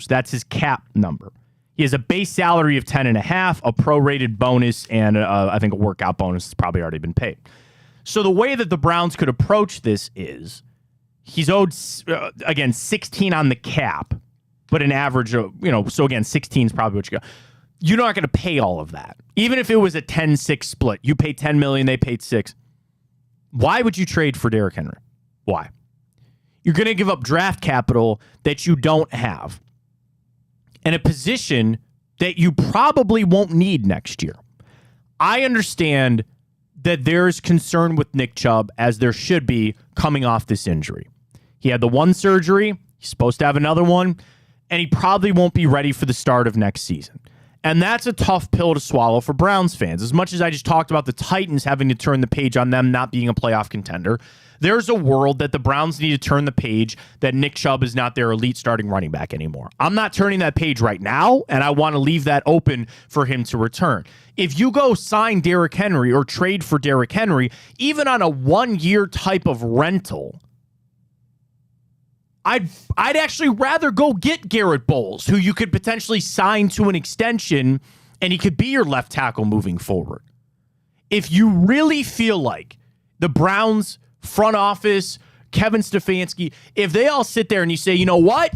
That's his cap number. He has a base salary of $10.5, a prorated bonus, and I think a workout bonus has probably already been paid. So the way that the Browns could approach this is he's owed, again, 16 on the cap, but an average of, so again, 16 is probably what you got. You're not going to pay all of that. Even if it was a 10-6 split, you pay $10 million, they paid $6 million. Why would you trade for Derrick Henry? Why? You're going to give up draft capital that you don't have and a position that you probably won't need next year. I understand that there's concern with Nick Chubb, as there should be, coming off this injury. He had the one surgery. He's supposed to have another one, and he probably won't be ready for the start of next season. And that's a tough pill to swallow for Browns fans. As much as I just talked about the Titans having to turn the page on them not being a playoff contender, there's a world that the Browns need to turn the page that Nick Chubb is not their elite starting running back anymore. I'm not turning that page right now, and I want to leave that open for him to return. If you go sign Derrick Henry or trade for Derrick Henry, even on a 1-year type of rental, I'd actually rather go get Garrett Bowles, who you could potentially sign to an extension, and he could be your left tackle moving forward. If you really feel like the Browns front office, Kevin Stefanski, if they all sit there and you say, you know what?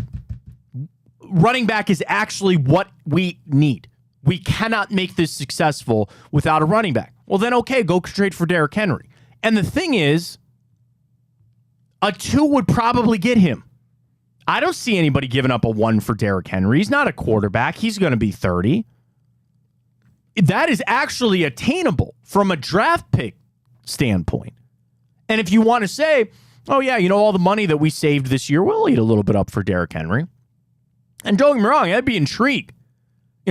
Running back is actually what we need. We cannot make this successful without a running back. Well, then, okay, go trade for Derrick Henry. And the thing is, a 2 would probably get him. I don't see anybody giving up a 1 for Derrick Henry. He's not a quarterback. He's going to be 30. That is actually attainable from a draft pick standpoint. And if you want to say, oh, yeah, all the money that we saved this year, we'll eat a little bit up for Derrick Henry. And don't get me wrong, I'd be intrigued.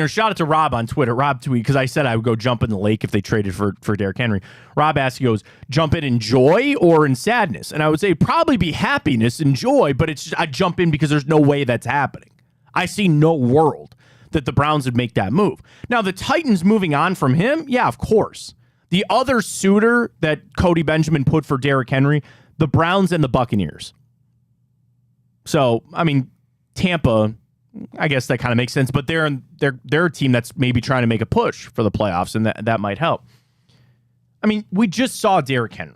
Shout out to Rob on Twitter. Rob tweeted, because I said I would go jump in the lake if they traded for Derrick Henry. Rob asked, he goes, jump in joy or in sadness? And I would say probably be happiness and joy, but it's just, I'd jump in because there's no way that's happening. I see no world that the Browns would make that move. Now, the Titans moving on from him, yeah, of course. The other suitor that Cody Benjamin put for Derrick Henry, the Browns and the Buccaneers. So, I mean, Tampa, I guess that kind of makes sense, but they're a team that's maybe trying to make a push for the playoffs, and that might help. I mean, we just saw Derrick Henry.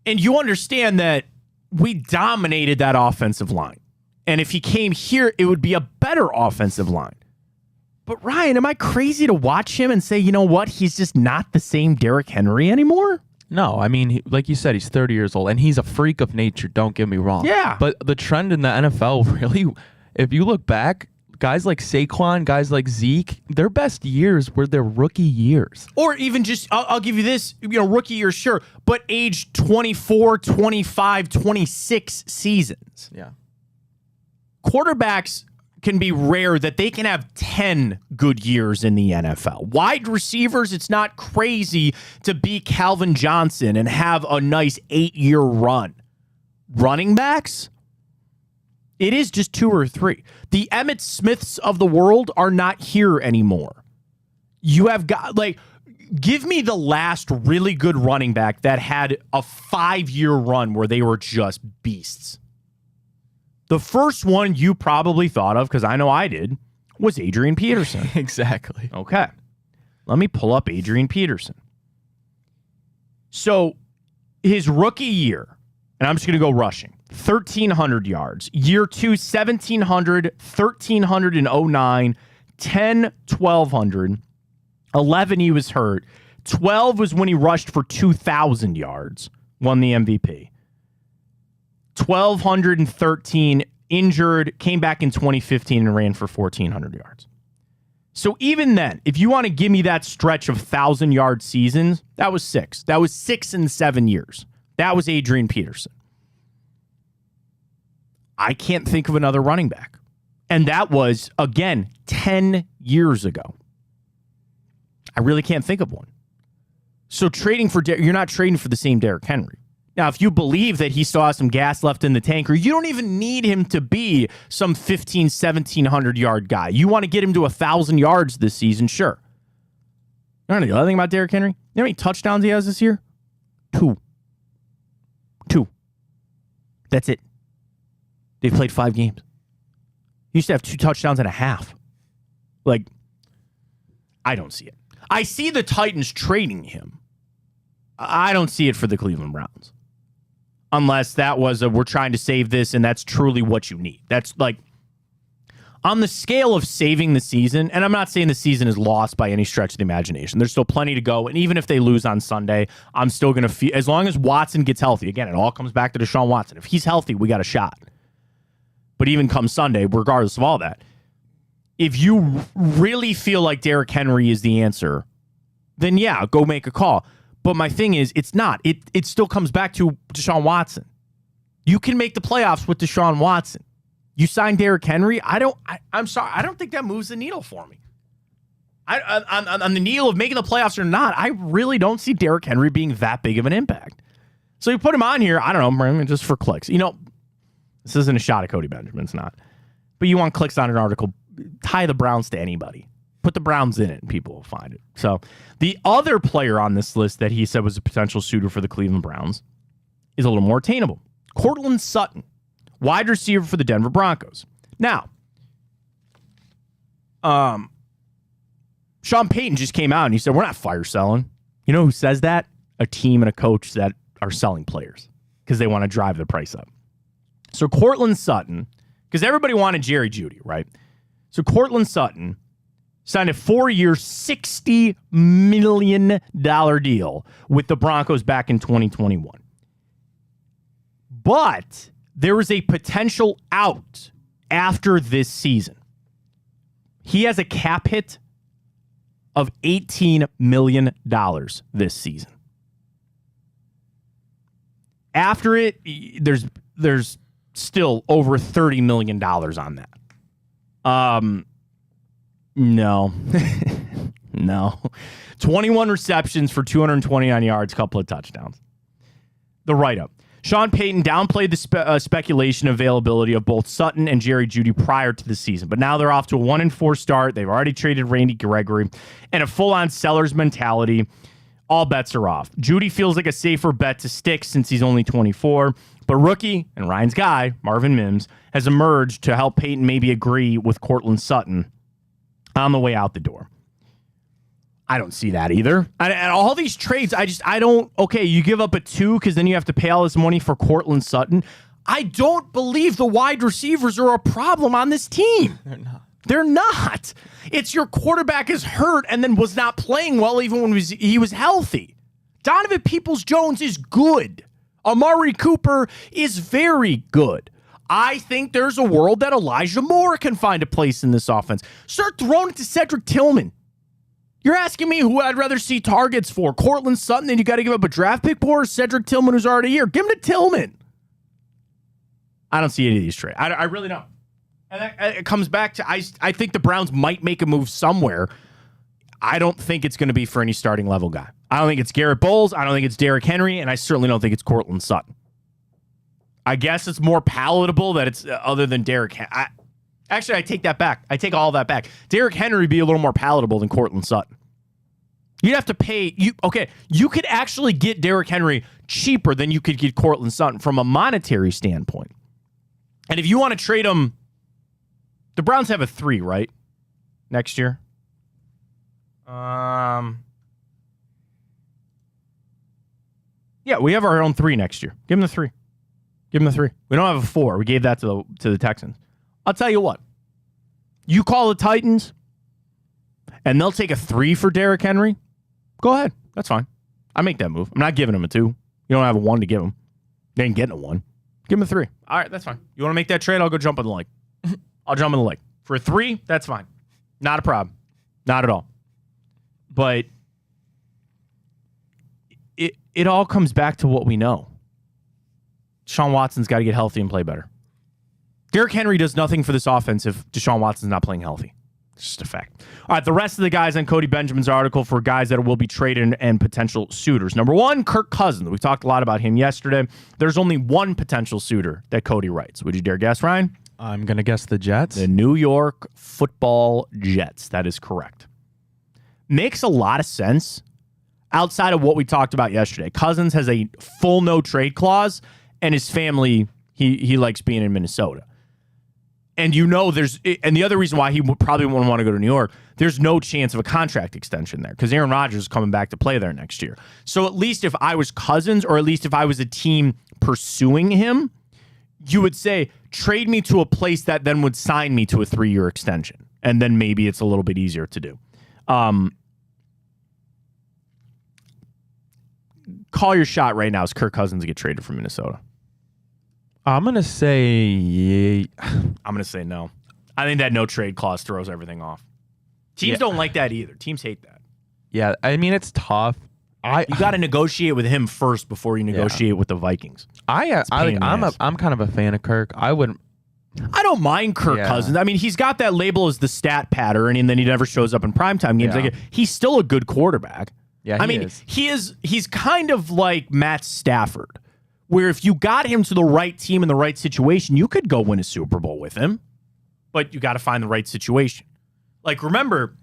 And you understand that we dominated that offensive line. And if he came here, it would be a better offensive line. But Ryan, am I crazy to watch him and say, you know what, he's just not the same Derrick Henry anymore? No, I mean, like you said, he's 30 years old, and he's a freak of nature, don't get me wrong. Yeah. But the trend in the NFL, really, if you look back, guys like Saquon, guys like Zeke, their best years were their rookie years. Or even just, I'll give you this, rookie year, sure, but age 24, 25, 26 seasons. Yeah. Quarterbacks can be rare that they can have 10 good years in the NFL. Wide receivers, it's not crazy to be Calvin Johnson and have a nice 8-year run. Running backs, it is just 2 or 3. The Emmitt Smiths of the world are not here anymore. You have got, give me the last really good running back that had a 5-year run where they were just beasts. The first one you probably thought of, because I know I did, was Adrian Peterson. Exactly. Okay. Let me pull up Adrian Peterson. So his rookie year, and I'm just going to go rushing, 1,300 yards. Year 2, 1,700, 1,300 in 09, 10, 1,200. 11, he was hurt. 12 was when he rushed for 2,000 yards, won the MVP. 1,213 injured, came back in 2015 and ran for 1,400 yards. So even then, if you want to give me that stretch of 1,000-yard seasons, that was 6. That was 6 and 7 years. That was Adrian Peterson. I can't think of another running back. And that was, again, 10 years ago. I really can't think of one. So trading for you're not trading for the same Derrick Henry. Now, if you believe that he still has some gas left in the tank, or you don't even need him to be some 1,700-yard guy. You want to get him to 1,000 yards this season, sure. You know the other thing about Derrick Henry? You know how many touchdowns he has this year? 2. That's it. They've played 5 games. He used to have 2 touchdowns and a half. I don't see it. I see the Titans trading him. I don't see it for the Cleveland Browns. Unless that was we're trying to save this and that's truly what you need. That's on the scale of saving the season, and I'm not saying the season is lost by any stretch of the imagination. There's still plenty to go, and even if they lose on Sunday, I'm still going to feel, as long as Watson gets healthy, again, it all comes back to Deshaun Watson. If he's healthy, we got a shot. But even come Sunday, regardless of all that, if you really feel like Derrick Henry is the answer, then yeah, go make a call. But my thing is, it's not. It still comes back to Deshaun Watson. You can make the playoffs with Deshaun Watson. You sign Derrick Henry, I'm sorry, I don't think that moves the needle for me. On the needle of making the playoffs or not, I really don't see Derrick Henry being that big of an impact. So you put him on here, I don't know, just for clicks. This isn't a shot at Cody Benjamin, it's not. But you want clicks on an article, tie the Browns to anybody. Put the Browns in it and people will find it. So the other player on this list that he said was a potential suitor for the Cleveland Browns is a little more attainable. Courtland Sutton, wide receiver for the Denver Broncos. Now, Sean Payton just came out and he said, we're not fire selling. You know who says that? A team and a coach that are selling players because they want to drive the price up. So Courtland Sutton, because everybody wanted Jerry Jeudy, right? So Courtland Sutton signed a 4-year, $60 million deal with the Broncos back in 2021. But there is a potential out after this season. He has a cap hit of $18 million this season. After it, there's still over $30 million on that. No. No. 21 receptions for 229 yards, couple of touchdowns. The write-up. Sean Payton downplayed the speculation availability of both Sutton and Jerry Jeudy prior to the season, but now they're off to a 1-4 start. They've already traded Randy Gregory, and a full-on seller's mentality. All bets are off. Jeudy feels like a safer bet to stick since he's only 24, but rookie and Ryan's guy, Marvin Mims, has emerged to help Payton maybe agree with Cortland Sutton on the way out the door. I don't see that either. And all these trades, I don't, okay, you give up a 2 because then you have to pay all this money for Cortland Sutton. I don't believe the wide receivers are a problem on this team. They're not. They're not. It's your quarterback is hurt and then was not playing well even when he was healthy. Donovan Peoples-Jones is good. Amari Cooper is very good. I think there's a world that Elijah Moore can find a place in this offense. Start throwing it to Cedric Tillman. You're asking me who I'd rather see targets for, Cortland Sutton, and you got to give up a draft pick for, or Cedric Tillman, who's already here. Give him to Tillman. I don't see any of these trades. I really don't. And it comes back to, I think the Browns might make a move somewhere. I don't think it's going to be for any starting level guy. I don't think it's Garrett Bowles. I don't think it's Derrick Henry, and I certainly don't think it's Cortland Sutton. I guess it's more palatable that it's other than Derrick Henry. Actually, I take that back. I take all that back. Derrick Henry would be a little more palatable than Cortland Sutton. You'd have to pay. You could actually get Derrick Henry cheaper than you could get Cortland Sutton from a monetary standpoint. And if you want to trade him, the Browns have a 3, right? Next year. Yeah, we have our own 3 next year. Give him the 3. Give him the 3. We don't have a 4. We gave that to the Texans. I'll tell you what. You call the Titans, and they'll take a 3 for Derrick Henry. Go ahead. That's fine. I make that move. I'm not giving him a 2. You don't have a 1 to give him. They ain't getting a 1. Give him a 3. All right, that's fine. You want to make that trade? I'll go jump in the lake. I'll jump in the lake. For a 3, that's fine. Not a problem. Not at all. But it all comes back to what we know. Deshaun Watson's got to get healthy and play better. Derrick Henry does nothing for this offense if Deshaun Watson's not playing healthy. It's just a fact. All right, the rest of the guys on Cody Benjamin's article for guys that will be traded and potential suitors. Number 1, Kirk Cousins. We talked a lot about him yesterday. There's only one potential suitor that Cody writes. Would you dare guess, Ryan? I'm going to guess the Jets. The New York Football Jets. That is correct. Makes a lot of sense outside of what we talked about yesterday. Cousins has a full no-trade clause, and his family, he likes being in Minnesota. And and the other reason why he probably wouldn't want to go to New York, there's no chance of a contract extension there because Aaron Rodgers is coming back to play there next year. So at least if I was Cousins, or at least if I was a team pursuing him, you would say, trade me to a place that then would sign me to a 3-year extension. And then maybe it's a little bit easier to do. Call your shot right now. Is Kirk Cousins get traded from Minnesota? I'm going to say... I'm going to say no. I think that no trade clause throws everything off. Teams don't like that either. Teams hate that. Yeah, I mean, it's tough. You got to negotiate with him first before you negotiate with the Vikings. I'm kind of a fan of Kirk. I don't mind Kirk Cousins. I mean, he's got that label as the stat pattern, and then he never shows up in primetime games. Like, he's still a good quarterback. Yeah, he's kind of like Matt Stafford, where if you got him to the right team in the right situation, you could go win a Super Bowl with him, but you got to find the right situation. Like, remember,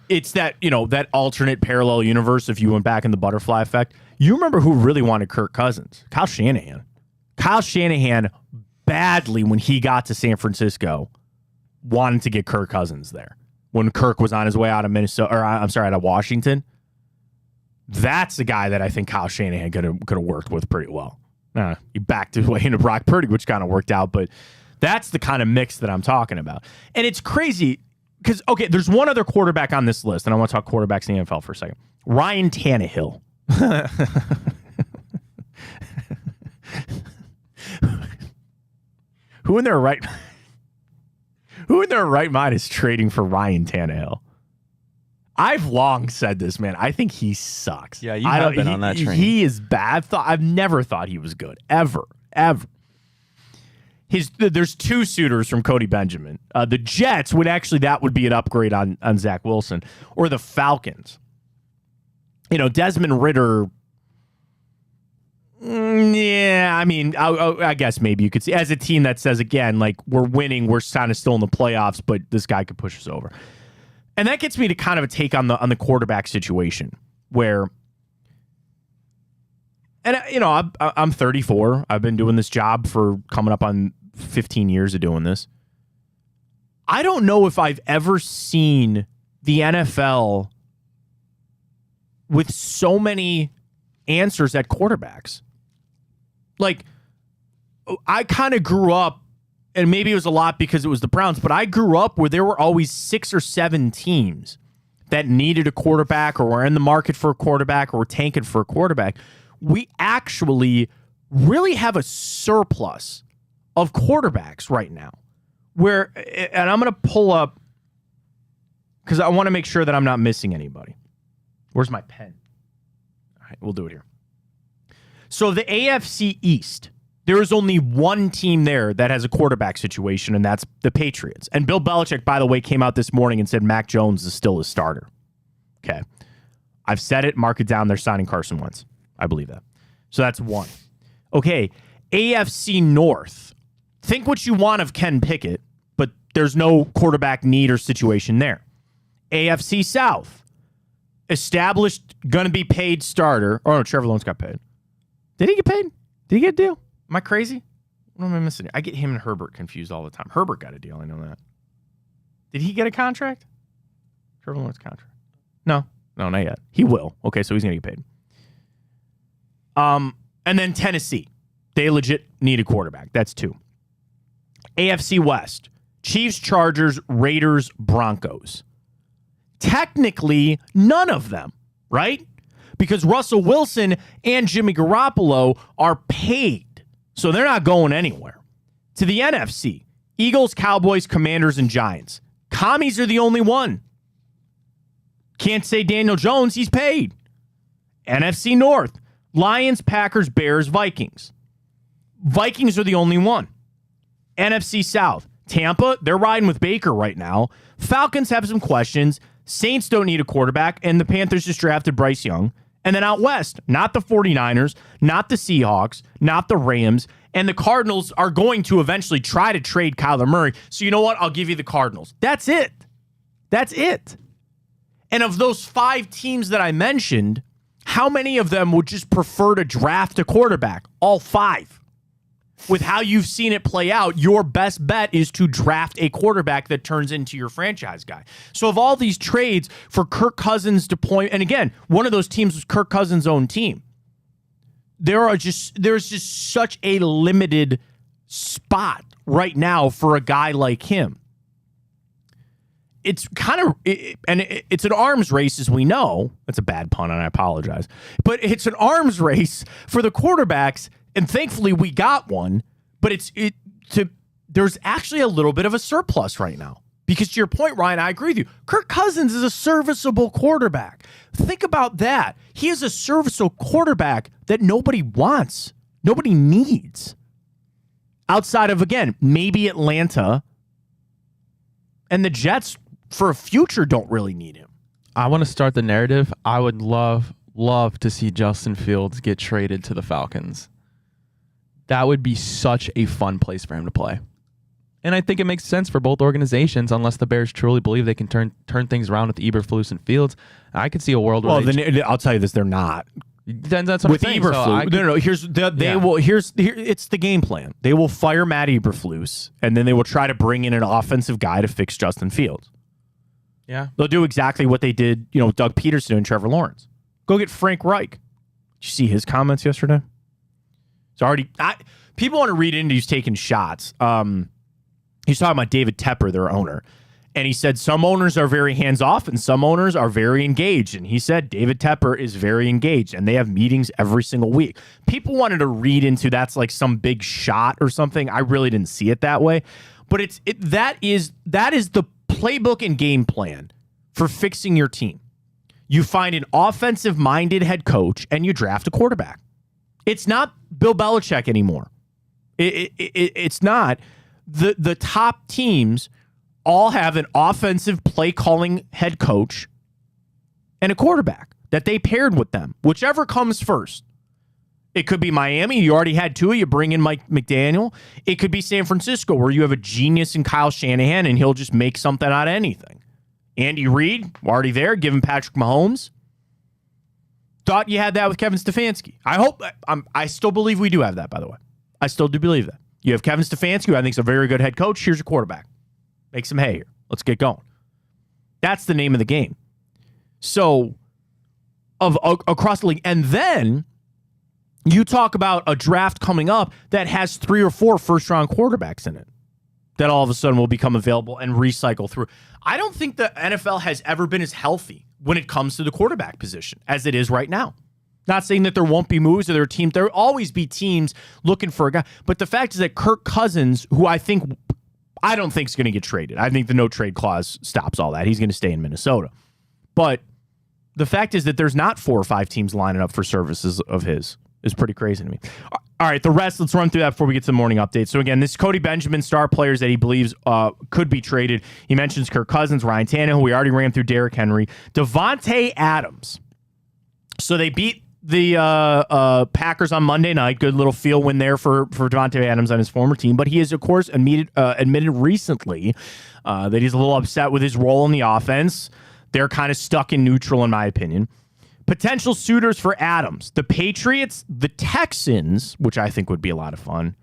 it's that, that alternate parallel universe. If you went back in the butterfly effect, you remember who really wanted Kirk Cousins? Kyle Shanahan. Kyle Shanahan badly, when he got to San Francisco, wanted to get Kirk Cousins there. When Kirk was on his way out of out of Washington. That's the guy that I think Kyle Shanahan could have worked with pretty well. He backed his way into Brock Purdy, which kind of worked out, but that's the kind of mix that I'm talking about. And it's crazy because, okay, there's one other quarterback on this list, and I want to talk quarterbacks in the NFL for a second. Ryan Tannehill. Who in their right mind is trading for Ryan Tannehill? I've long said this, man. I think he sucks. Yeah, you have been on that train. He is bad. I've never thought he was good. Ever. There's two suitors from Cody Benjamin. The Jets that would be an upgrade on Zach Wilson, or the Falcons. Desmond Ridder. Yeah, I mean, I guess maybe you could see as a team that says again, like, we're winning, we're kind of still in the playoffs, but this guy could push us over. And that gets me to kind of a take on the quarterback situation where, and I'm 34. I've been doing this job for coming up on 15 years of doing this. I don't know if I've ever seen the NFL with so many answers at quarterbacks. Like, I kind of grew up, and maybe it was a lot because it was the Browns, but I grew up where there were always 6 or 7 teams that needed a quarterback or were in the market for a quarterback or were tanking for a quarterback. We actually really have a surplus of quarterbacks right now. And I'm going to pull up, because I want to make sure that I'm not missing anybody. Where's my pen? All right, we'll do it here. So the AFC East, there is only one team there that has a quarterback situation, and that's the Patriots. And Bill Belichick, by the way, came out this morning and said Mac Jones is still a starter. Okay. I've said it. Mark it down. They're signing Carson Wentz. I believe that. So that's one. Okay. AFC North. Think what you want of Ken Pickett, but there's no quarterback need or situation there. AFC South. Established, going to be paid starter. Oh, no, Trevor Lawrence got paid. Did he get paid? Did he get a deal? Am I crazy? What am I missing? I get him and Herbert confused all the time. Herbert got a deal. I know that. Did he get a contract? Trevor Lawrence contract? No, not yet. He will. Okay, so he's going to get paid. And then Tennessee. They legit need a quarterback. That's 2. AFC West. Chiefs, Chargers, Raiders, Broncos. Technically, none of them, right? Because Russell Wilson and Jimmy Garoppolo are paid. So they're not going anywhere. To the NFC, Eagles, Cowboys, Commanders, and Giants. Commies are the only one. Can't say Daniel Jones, he's paid. NFC North, Lions, Packers, Bears, Vikings. Vikings are the only one. NFC South, Tampa, they're riding with Baker right now. Falcons have some questions. Saints don't need a quarterback, and the Panthers just drafted Bryce Young. And then out west, not the 49ers, not the Seahawks, not the Rams, and the Cardinals are going to eventually try to trade Kyler Murray. So you know what? I'll give you the Cardinals. That's it. That's it. And of those 5 teams that I mentioned, how many of them would just prefer to draft a quarterback? All 5. With how you've seen it play out, your best bet is to draft a quarterback that turns into your franchise guy. So of all these trades for Kirk Cousins' deployment, and again, one of those teams was Kirk Cousins' own team. There's just such a limited spot right now for a guy like him. It's kind of, it's an arms race, as we know. That's a bad pun, and I apologize. But it's an arms race for the quarterbacks. And thankfully we got one, but there's actually a little bit of a surplus right now. Because to your point, Ryan, I agree with you. Kirk Cousins is a serviceable quarterback. Think about that. He is a serviceable quarterback that nobody wants. Nobody needs. Outside of, again, maybe Atlanta and the Jets for a future don't really need him. I want to start the narrative. I would love to see Justin Fields get traded to the Falcons. That would be such a fun place for him to play. And I think it makes sense for both organizations, unless the Bears truly believe they can turn things around with Eberflus and Fields. I could see a world where I'll tell you this, they're not. Then that's what with I'm saying. Eberflus. It's the game plan. They will fire Matt Eberflus, and then they will try to bring in an offensive guy to fix Justin Fields. Yeah. They'll do exactly what they did, Doug Peterson and Trevor Lawrence. Go get Frank Reich. Did you see his comments yesterday? It's already people want to read into he's taking shots. He's talking about David Tepper, their owner. And he said some owners are very hands-off and some owners are very engaged. And he said David Tepper is very engaged and they have meetings every single week. People wanted to read into that's like some big shot or something. I really didn't see it that way. But that is the playbook and game plan for fixing your team. You find an offensive-minded head coach and you draft a quarterback. It's not Bill Belichick anymore. It's not. The top teams all have an offensive play calling head coach and a quarterback that they paired with them, whichever comes first. It could be Miami. You already had Tua. You bring in Mike McDaniel. It could be San Francisco, where you have a genius in Kyle Shanahan, and he'll just make something out of anything. Andy Reid, already there, giving Patrick Mahomes. Thought you had that with Kevin Stefanski. I still believe we do have that, by the way. I still do believe that. You have Kevin Stefanski, who I think is a very good head coach. Here's your quarterback. Make some hay here. Let's get going. That's the name of the game. So, across the league. And then you talk about a draft coming up that has 3 or 4 first-round quarterbacks in it that all of a sudden will become available and recycle through. I don't think the NFL has ever been as healthy when it comes to the quarterback position as it is right now. Not saying that there won't be moves or there will always be teams looking for a guy. But the fact is that Kirk Cousins, who I don't think is going to get traded. I think the no-trade clause stops all that. He's going to stay in Minnesota. But the fact is that there's not 4 or 5 teams lining up for services of his. Is pretty crazy to me. All right, the rest, let's run through that before we get to the morning update. So again, this is Cody Benjamin, star players that he believes could be traded. He mentions Kirk Cousins, Ryan Tannehill. We already ran through Derrick Henry. Davante Adams. So they beat the Packers on Monday night. Good little feel win there for Davante Adams on his former team. But he has, of course, admitted recently that he's a little upset with his role in the offense. They're kind of stuck in neutral, in my opinion. Potential suitors for Adams: the Patriots, the Texans, which I think would be a lot of fun,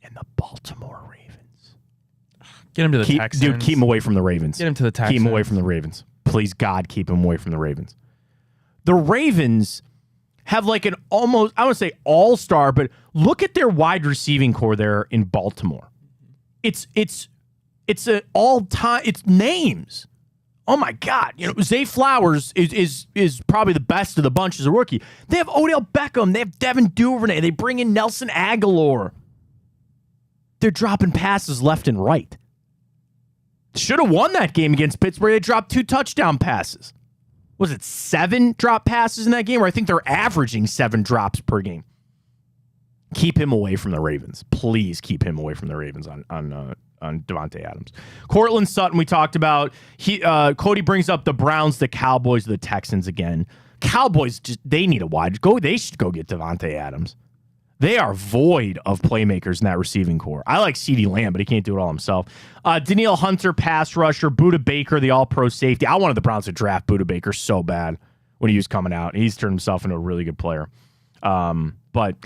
and the Baltimore Ravens. Get him to the Texans. Dude, keep him away from the Ravens. Get him to the Texans. Keep him away from the Ravens. Please, God, keep him away from the Ravens. The Ravens have like an almost, I would say all-star, but look at their wide receiving core there in Baltimore. It's an all-time, it's names. Oh my God! Zay Flowers is probably the best of the bunch as a rookie. They have Odell Beckham. They have Devin Duvernay. They bring in Nelson Aguilar. They're dropping passes left and right. Should have won that game against Pittsburgh. They dropped 2 touchdown passes. Was it 7 drop passes in that game? Or I think they're averaging 7 drops per game. Keep him away from the Ravens. Please keep him away from the Ravens on Davante Adams. Cortland Sutton, we talked about. Cody brings up the Browns, the Cowboys, the Texans again. Cowboys, they need a wide. They should go get Davante Adams. They are void of playmakers in that receiving core. I like CeeDee Lamb, but he can't do it all himself. Danielle Hunter, pass rusher. Budda Baker, the all-pro safety. I wanted the Browns to draft Budda Baker so bad when he was coming out. He's turned himself into a really good player. But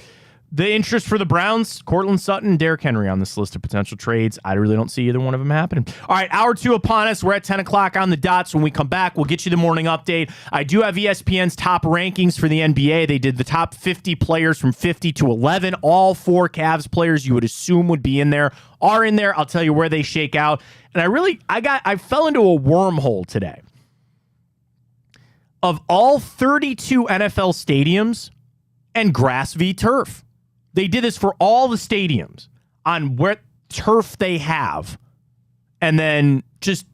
the interest for the Browns, Cortland Sutton, Derrick Henry on this list of potential trades. I really don't see either one of them happening. All right, hour 2 upon us. We're at 10 o'clock on the dot. So when we come back, we'll get you the morning update. I do have ESPN's top rankings for the NBA. They did the top 50 players from 50 to 11. All 4 Cavs players you would assume would be in there are in there. I'll tell you where they shake out. And I fell into a wormhole today. Of all 32 NFL stadiums and grass v. turf. They did this for all the stadiums on what turf they have. And then just,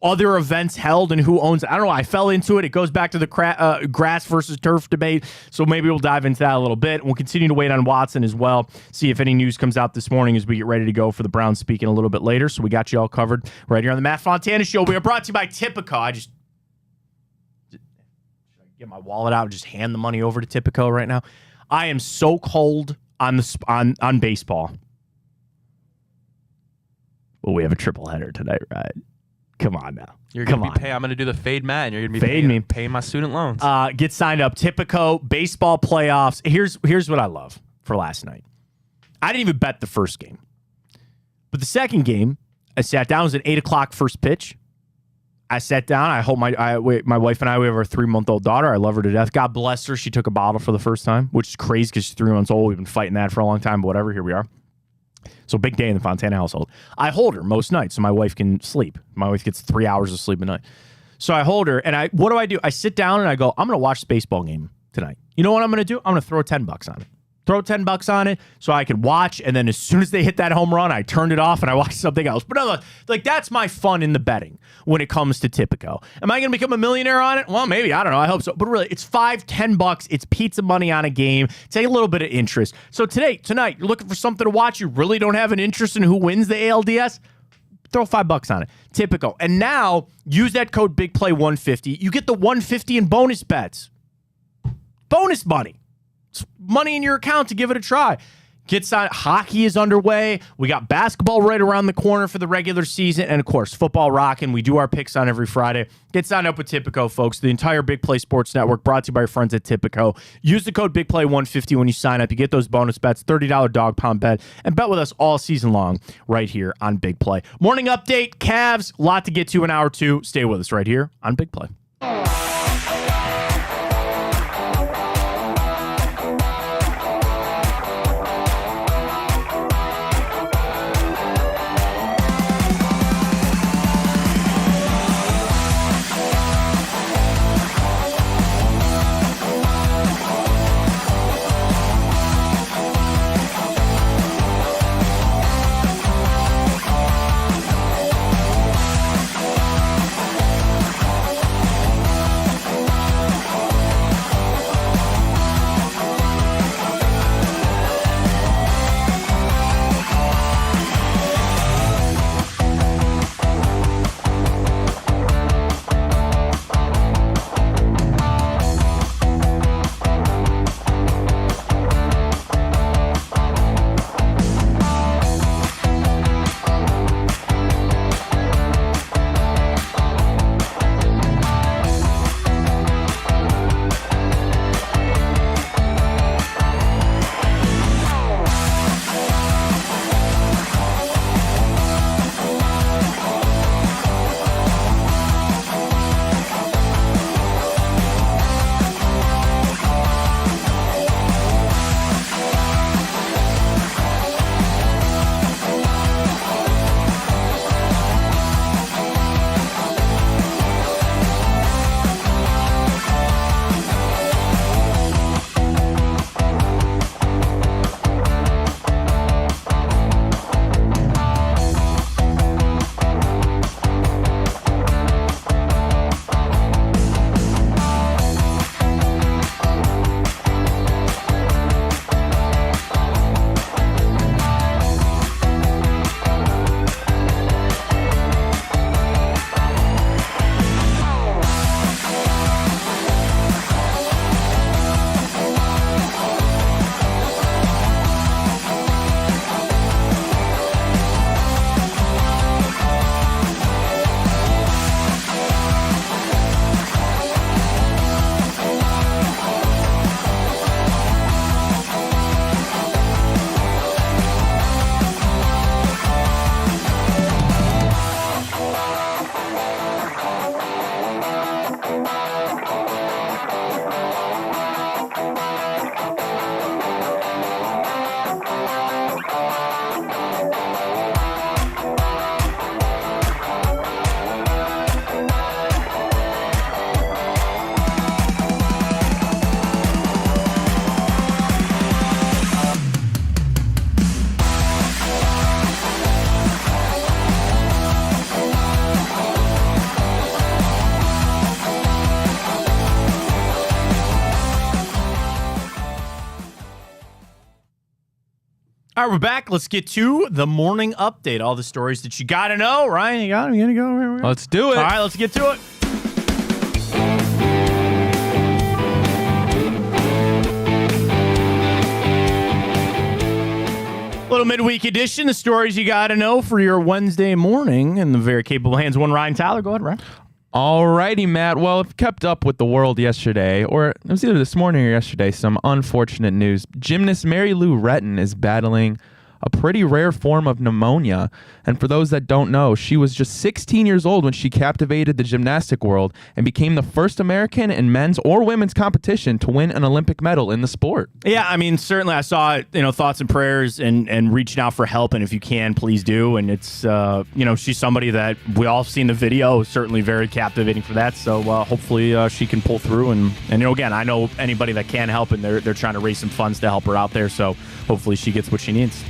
other events held and who owns it. I don't know. I fell into it. It goes back to the grass versus turf debate. So maybe we'll dive into that a little bit. We'll continue to wait on Watson as well. See if any news comes out this morning as we get ready to go for the Browns speaking a little bit later. So we got you all covered right here on the Matt Fontana Show. We are brought to you by Tipico. Should I get my wallet out and just hand the money over to Tipico right now? I am so cold on baseball. Well, we have a triple header tonight, right? Come on now. I'm going to do the fade Matt, and you're going to be paying my student loans. Get signed up. Tipico, baseball playoffs. Here's what I love for last night. I didn't even bet the first game. But the second game, I sat down. It was an 8 o'clock first pitch. I sat down. I hope my wife and I, we have our 3-month-old daughter. I love her to death. God bless her. She took a bottle for the first time, which is crazy because she's 3 months old. We've been fighting that for a long time, but whatever. Here we are. So big day in the Fontana household. I hold her most nights so my wife can sleep. My wife gets 3 hours of sleep a night. So I hold her, and what do? I sit down and I go, I'm going to watch this baseball game tonight. You know what I'm going to do? I'm going to throw $10 on it. throw $10 on it so I could watch, and then as soon as they hit that home run, I turned it off and I watched something else. But no, like that's my fun in the betting when it comes to Tipico. Am I going to become a millionaire on it? Well, maybe. I don't know. I hope so. But really, it's $5-10. It's pizza money on a game. Take a little bit of interest. So tonight, you're looking for something to watch. You really don't have an interest in who wins the ALDS? Throw $5 on it. Tipico. And now use that code BigPlay150. You get the $150 in bonus bets. Bonus money. It's money in your account to give it a try. Hockey is underway. We got basketball right around the corner for the regular season. And, of course, football rocking. We do our picks on every Friday. Get signed up with Tipico, folks. The entire Big Play Sports Network brought to you by our friends at Tipico. Use the code BigPlay150 when you sign up. You get those bonus bets, $30 dog pound bet, and bet with us all season long right here on Big Play. Morning update, Cavs. A lot to get to in hour 2. Stay with us right here on Big Play. All right, we're back. Let's get to the morning update. All the stories that you got to know. Ryan, you got them? You going to go? Let's do it. All right, let's get to it. Little midweek edition, the stories you got to know for your Wednesday morning in the very capable hands of one Ryan Tyler. Go ahead, Ryan. Alrighty, Matt. Well, if you kept up with the world yesterday, or it was either this morning or yesterday, some unfortunate news. Gymnast Mary Lou Retton is battling a pretty rare form of pneumonia. And for those that don't know, she was just 16 years old when she captivated the gymnastic world and became the first American in men's or women's competition to win an Olympic medal in the sport. Yeah, I mean, certainly I saw, thoughts and prayers and reaching out for help. And if you can, please do. And it's, she's somebody that we all have seen the video, certainly very captivating for that. So hopefully she can pull through. And again, I know anybody that can help, and they're trying to raise some funds to help her out there. So hopefully she gets what she needs.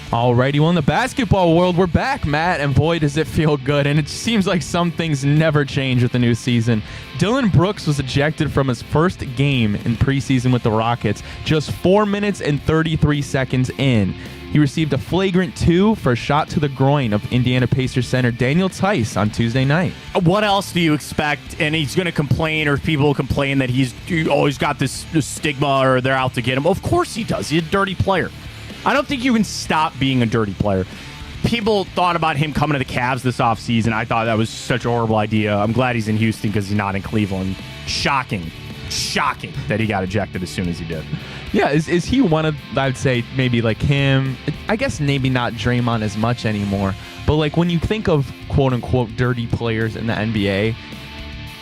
Alrighty, well, in the basketball world, we're back, Matt, and boy, does it feel good. And it seems like some things never change with the new season. Dylan Brooks was ejected from his first game in preseason with the Rockets just 4 minutes and 33 seconds in. He received a flagrant 2 for a shot to the groin of Indiana Pacers center Daniel Tice on Tuesday night. What else do you expect? And he's going to complain, or people will complain that he's always got this stigma, or they're out to get him. Of course he does. He's a dirty player. I don't think you can stop being a dirty player. People thought about him coming to the Cavs this offseason. I thought that was such a horrible idea. I'm glad he's in Houston because he's not in Cleveland. Shocking that he got ejected as soon as he did. Yeah, is he one of, I'd say, maybe like him, I guess maybe not Draymond as much anymore, but like when you think of quote-unquote dirty players in the NBA,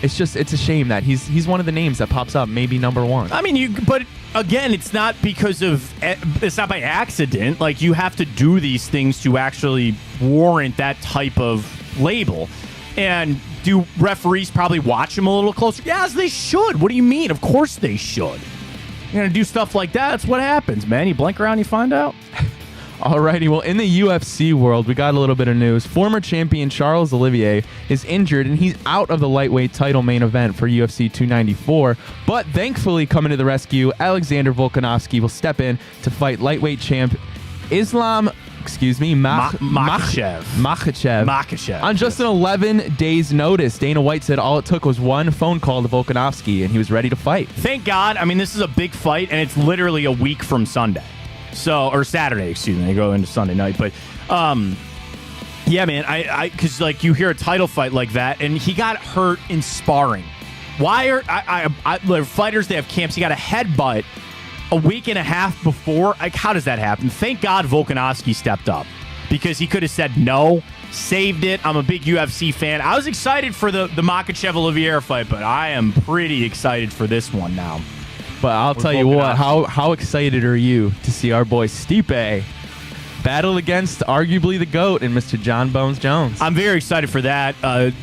it's a shame that he's one of the names that pops up, maybe number one. I mean, but again, it's not by accident. Like, you have to do these things to actually warrant that type of label. And do referees probably watch him a little closer? Yes, they should. What do you mean? Of course they should. You're going to do stuff like that. That's what happens, man. You blink around, you find out. Alrighty, well, in the UFC world, we got a little bit of news. Former champion Charles Olivier is injured, and he's out of the lightweight title main event for UFC 294. But thankfully, coming to the rescue, Alexander Volkanovski will step in to fight lightweight champ Makhachev on just an 11 days notice. Dana White said all it took was one phone call to Volkanovski, and he was ready to fight. Thank God. I mean, this is a big fight, and it's literally a week from Sunday. Or Saturday, excuse me. They go into Sunday night. But, yeah, man, because, like, you hear a title fight like that, and he got hurt in sparring. Why are fighters, they have camps, he got a headbutt a week and a half before? Like, how does that happen? Thank God Volkanovski stepped up, because he could have said no, saved it. I'm a big UFC fan. I was excited for the Makhachev-Oliveira fight, but I am pretty excited for this one now. But I'll tell you what, how excited are you to see our boy Stipe battle against arguably the GOAT and Mr. John Bones Jones? I'm very excited for that. That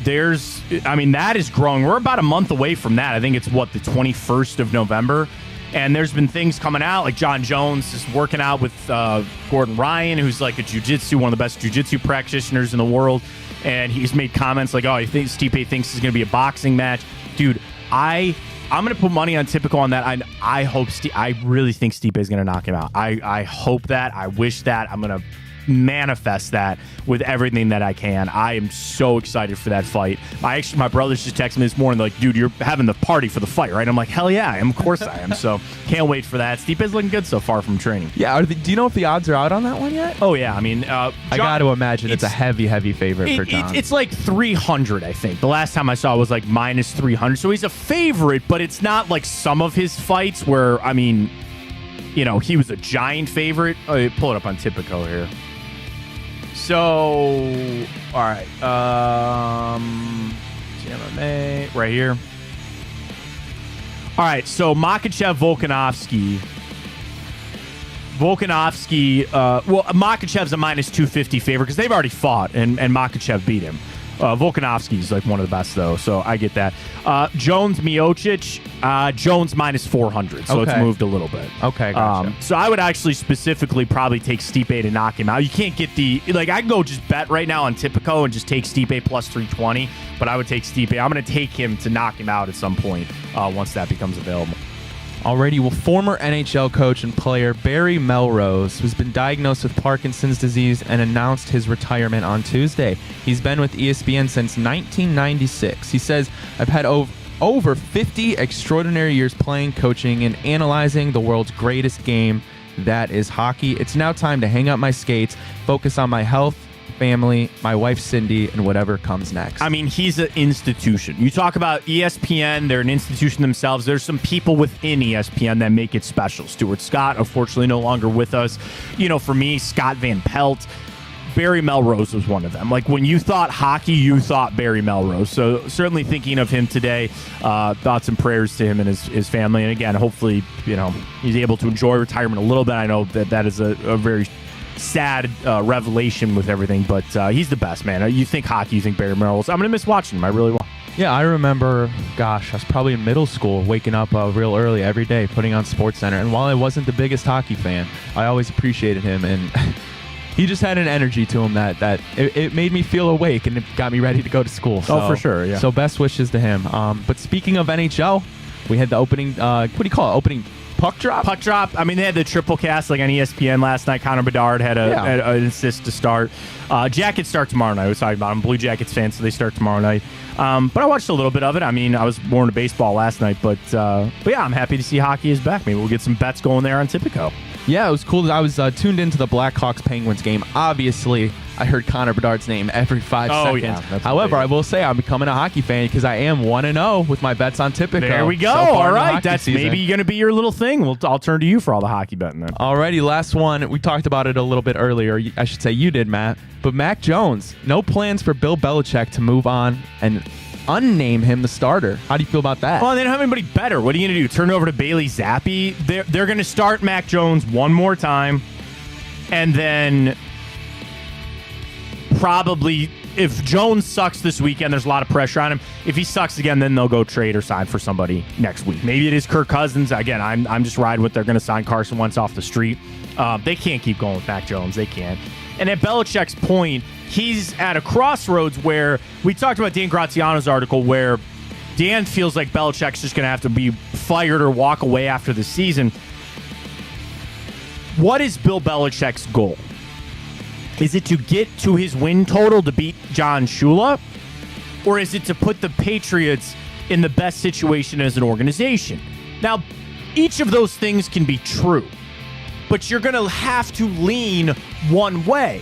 is growing. We're about a month away from that. I think it's, the 21st of November. And there's been things coming out, like John Jones is working out with Gordon Ryan, who's like one of the best jiu-jitsu practitioners in the world. And he's made comments like, he thinks Stipe thinks it's going to be a boxing match. Dude, I'm going to put money on Typical on that. I really think Stipe is going to knock him out. I hope that. I wish that. I'm going to manifest that with everything that I can. I am so excited for that fight. My brothers just texted me this morning, like, dude, you're having the party for the fight, right? I'm like, hell yeah, of course I am. So can't wait for that. Stipe's looking good so far from training. Yeah. Do you know if the odds are out on that one yet? Oh, yeah. I mean, I got to imagine it's a heavy favorite for John. It's like 300, I think. The last time I saw it was like minus 300. So he's a favorite, but it's not like some of his fights where, he was a giant favorite. Oh, pull it up on Typico here. So, all right, MMA right here. All right, so Makhachev Volkanovski. Makhachev's a minus 250 favorite because they've already fought, and Makhachev beat him. Volkanovski's like one of the best, though, so I get that. Jones Miocic, Jones minus 400, so It's moved a little bit. Okay, gotcha. So I would actually specifically probably take Stipe to knock him out. You can't get I can go just bet right now on Typico and just take Stipe plus 320, but I would take Stipe. I'm going to take him to knock him out at some point once that becomes available. Alrighty, well, former NHL coach and player Barry Melrose, who's been diagnosed with Parkinson's disease and announced his retirement on Tuesday. He's been with ESPN since 1996. He says, I've had over 50 extraordinary years playing, coaching, and analyzing the world's greatest game, that is hockey. It's now time to hang up my skates, focus on my health, family, my wife Cindy, and whatever comes next. I mean, he's an institution. You talk about ESPN, they're an institution themselves. There's some people within ESPN that make it special. Stuart Scott, unfortunately, no longer with us. For me, Scott Van Pelt. Barry Melrose was one of them. Like, when you thought hockey, you thought Barry Melrose. So certainly thinking of him today, thoughts and prayers to him and his family. And again, hopefully, he's able to enjoy retirement a little bit. I know that is a very sad revelation with everything, but he's the best, man. You think hockey, you think Barry Melrose. I'm going to miss watching him. I really will. Yeah, I remember, I was probably in middle school, waking up real early every day, putting on SportsCenter. And while I wasn't the biggest hockey fan, I always appreciated him. And he just had an energy to him that it made me feel awake and it got me ready to go to school. So, for sure, yeah. So best wishes to him. But speaking of NHL, we had the opening, what do you call it, opening puck drop? Puck drop. I mean, they had the triple cast like on ESPN last night. Connor Bedard had an assist to start. Jackets start tomorrow night. I was talking about them. Blue Jackets fans, so they start tomorrow night. But I watched a little bit of it. I mean, I was more into baseball last night, but yeah, I'm happy to see hockey is back. Maybe we'll get some bets going there on Tipico. Yeah, it was cool. I was tuned into the Blackhawks-Penguins game. Obviously, I heard Connor Bedard's name every 5 seconds. Yeah, however, I will say I'm becoming a hockey fan because I am 1-0 with my bets on Tipico. There we go. So all right. That's maybe going to be your little thing. I'll turn to you for all the hockey betting then. Alrighty, last one. We talked about it a little bit earlier. I should say you did, Matt. But Mac Jones, no plans for Bill Belichick to move on and unname him the starter. How do you feel about that? Well, they don't have anybody better. What are you going to do? Turn it over to Bailey Zappi? They're going to start Mac Jones one more time, and then probably if Jones sucks this weekend, there's a lot of pressure on him. If he sucks again, then they'll go trade or sign for somebody next week. Maybe it is Kirk Cousins. Again, I'm just riding with they're going to sign Carson Wentz off the street. They can't keep going with Mac Jones. They can't. And at Belichick's point, he's at a crossroads where we talked about Dan Graziano's article where Dan feels like Belichick's just going to have to be fired or walk away after the season. What is Bill Belichick's goal? Is it to get to his win total to beat John Shula? Or is it to put the Patriots in the best situation as an organization? Now, each of those things can be true, but you're going to have to lean one way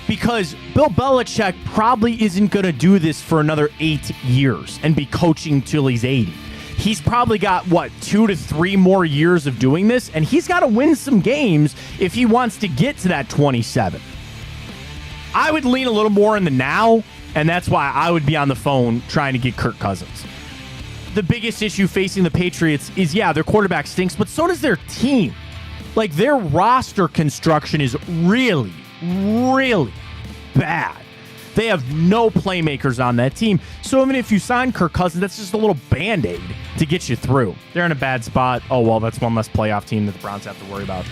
because Bill Belichick probably isn't going to do this for another 8 years and be coaching till he's 80. He's probably got, 2 to 3 more years of doing this, and he's got to win some games if he wants to get to that 27. I would lean a little more in the now, and that's why I would be on the phone trying to get Kirk Cousins. The biggest issue facing the Patriots is, their quarterback stinks, but so does their team. Like, their roster construction is really, really bad. They have no playmakers on that team. So even if you sign Kirk Cousins, that's just a little Band-Aid to get you through. They're in a bad spot. Oh, well, that's one less playoff team that the Browns have to worry about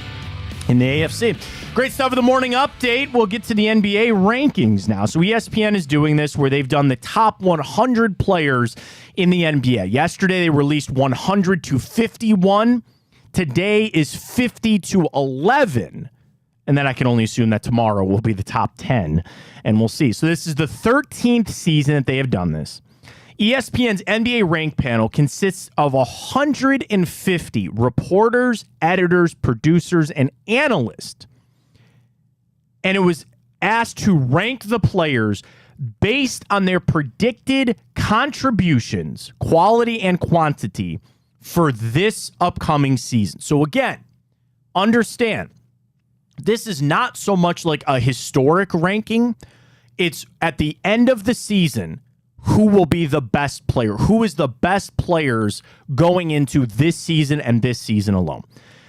in the AFC. Great stuff with the morning update. We'll get to the NBA rankings now. So ESPN is doing this where they've done the top 100 players in the NBA. Yesterday, they released 100 to 51. Today is 50 to 11. And then I can only assume that tomorrow will be the top 10. And we'll see. So this is the 13th season that they have done this. ESPN's NBA rank panel consists of 150 reporters, editors, producers, and analysts. And it was asked to rank the players based on their predicted contributions, quality and quantity, for this upcoming season. So again, understand, this is not so much like a historic ranking. It's at the end of the season, who will be the best player? Who is the best players going into this season and this season alone?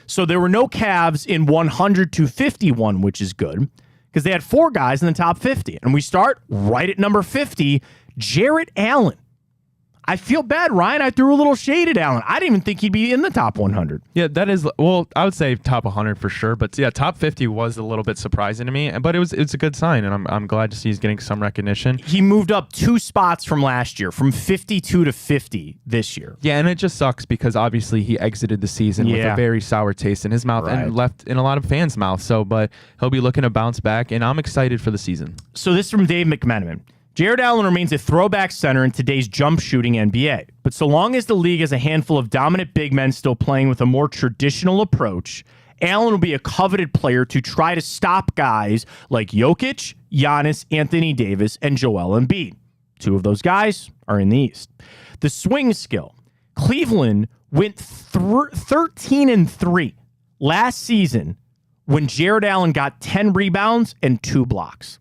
So there were no Cavs in 100 to 51, which is good, because they had 4 guys in the top 50. And we start right at number 50, Jarrett Allen. I feel bad, Ryan. I threw a little shade at Allen. I didn't even think he'd be in the top 100. Yeah, that is, well, I would say top 100 for sure. But yeah, top 50 was a little bit surprising to me. But it's a good sign, and I'm glad to see he's getting some recognition. He moved up 2 spots from last year, from 52 to 50 this year. Yeah, and it just sucks because obviously he exited the season with a very sour taste in his mouth and left in a lot of fans' mouths. So, but he'll be looking to bounce back, and I'm excited for the season. So this is from Dave McMenamin. Jarrett Allen remains a throwback center in today's jump-shooting NBA. But so long as the league has a handful of dominant big men still playing with a more traditional approach, Allen will be a coveted player to try to stop guys like Jokic, Giannis, Anthony Davis, and Joel Embiid. Two of those guys are in the East. The swing skill. Cleveland went 13-3 last season when Jared Allen got 10 rebounds and 2 blocks.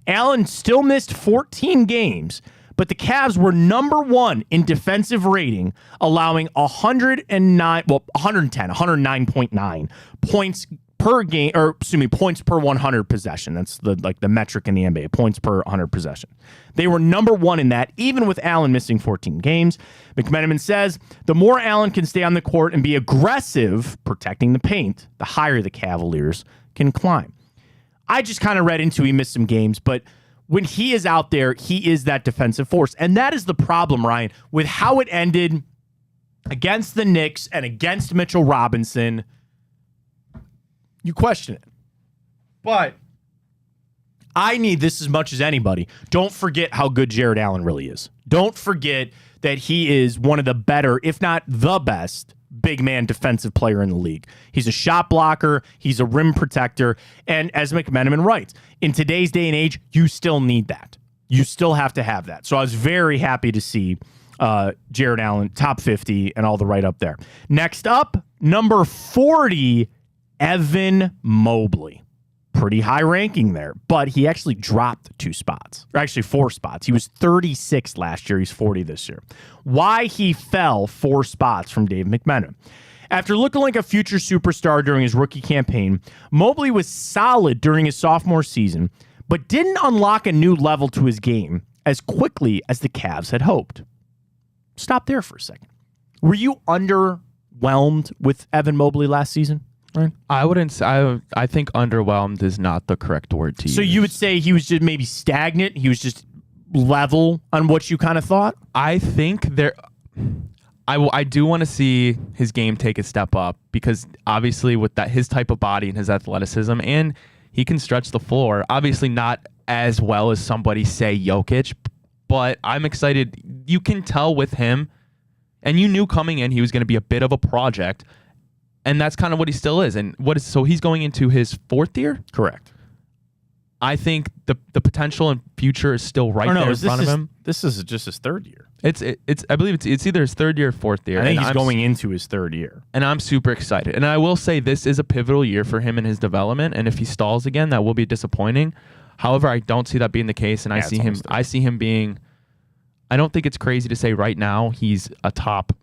Allen still missed 14 games, but the Cavs were number 1 in defensive rating, allowing 109.9 points per game, points per 100 possession. That's the metric in the NBA, points per 100 possession. They were number 1 in that, even with Allen missing 14 games. McMenamin says the more Allen can stay on the court and be aggressive, protecting the paint, the higher the Cavaliers can climb. I just kind of read into he missed some games, but when he is out there, he is that defensive force. And that is the problem, Ryan, with how it ended against the Knicks and against Mitchell Robinson. You question it. But I need this as much as anybody. Don't forget how good Jared Allen really is. Don't forget that he is one of the better, if not the best, big man defensive player in the league. He's a shot blocker. He's a rim protector. And as McMenamin writes, in today's day and age, you still need that. You still have to have that. So I was very happy to see Jared Allen, top 50, and all the right up there. Next up, number 40, Evan Mobley. Pretty high ranking there, but he actually dropped 2 spots, or actually 4 spots. He was 36 last year. He's 40 this year. Why he fell 4 spots from Dave McMenamin. After looking like a future superstar during his rookie campaign, Mobley was solid during his sophomore season, but didn't unlock a new level to his game as quickly as the Cavs had hoped. Stop there for a second. Were you underwhelmed with Evan Mobley last season? Right. I wouldn't. I think underwhelmed is not the correct word to use. So you would say he was just maybe stagnant. He was just level on what you kind of thought. I think there. I do want to see his game take a step up because obviously with that his type of body and his athleticism, and he can stretch the floor. Obviously not as well as somebody say Jokic, but I'm excited. You can tell with him, and you knew coming in he was going to be a bit of a project. And that's kind of what he still is. And so he's going into his 4th year? Correct. I think the potential and future is still right there in front of him. This is just his 3rd year. I believe it's either his 3rd year or 4th year. I think he's going into his 3rd year. And I'm super excited. And I will say this is a pivotal year for him in his development. And if he stalls again, that will be disappointing. However, I don't see that being the case. And I see him being, I don't think it's crazy to say right now he's a top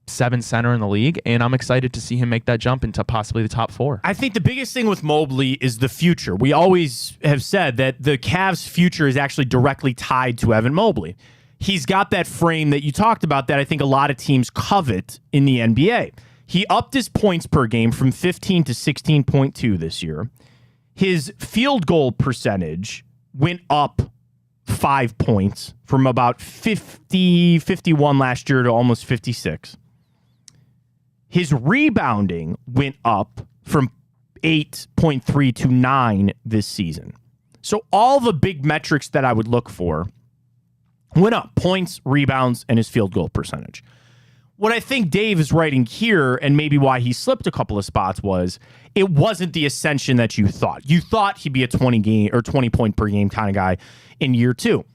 7 center in the league, and I'm excited to see him make that jump into possibly the top 4. I think the biggest thing with Mobley is the future. We always have said that the Cavs' future is actually directly tied to Evan Mobley. He's got that frame that you talked about that I think a lot of teams covet in the NBA. He upped his points per game from 15 to 16.2 this year. His field goal percentage went up 5 points from about 51 last year to almost 56. His rebounding went up from 8.3 to 9 this season. So all the big metrics that I would look for went up: points, rebounds, and his field goal percentage. What I think Dave is writing here, and maybe why he slipped a couple of spots, was it wasn't the ascension that you thought. You thought he'd be a 20 point per game kind of guy in year 2.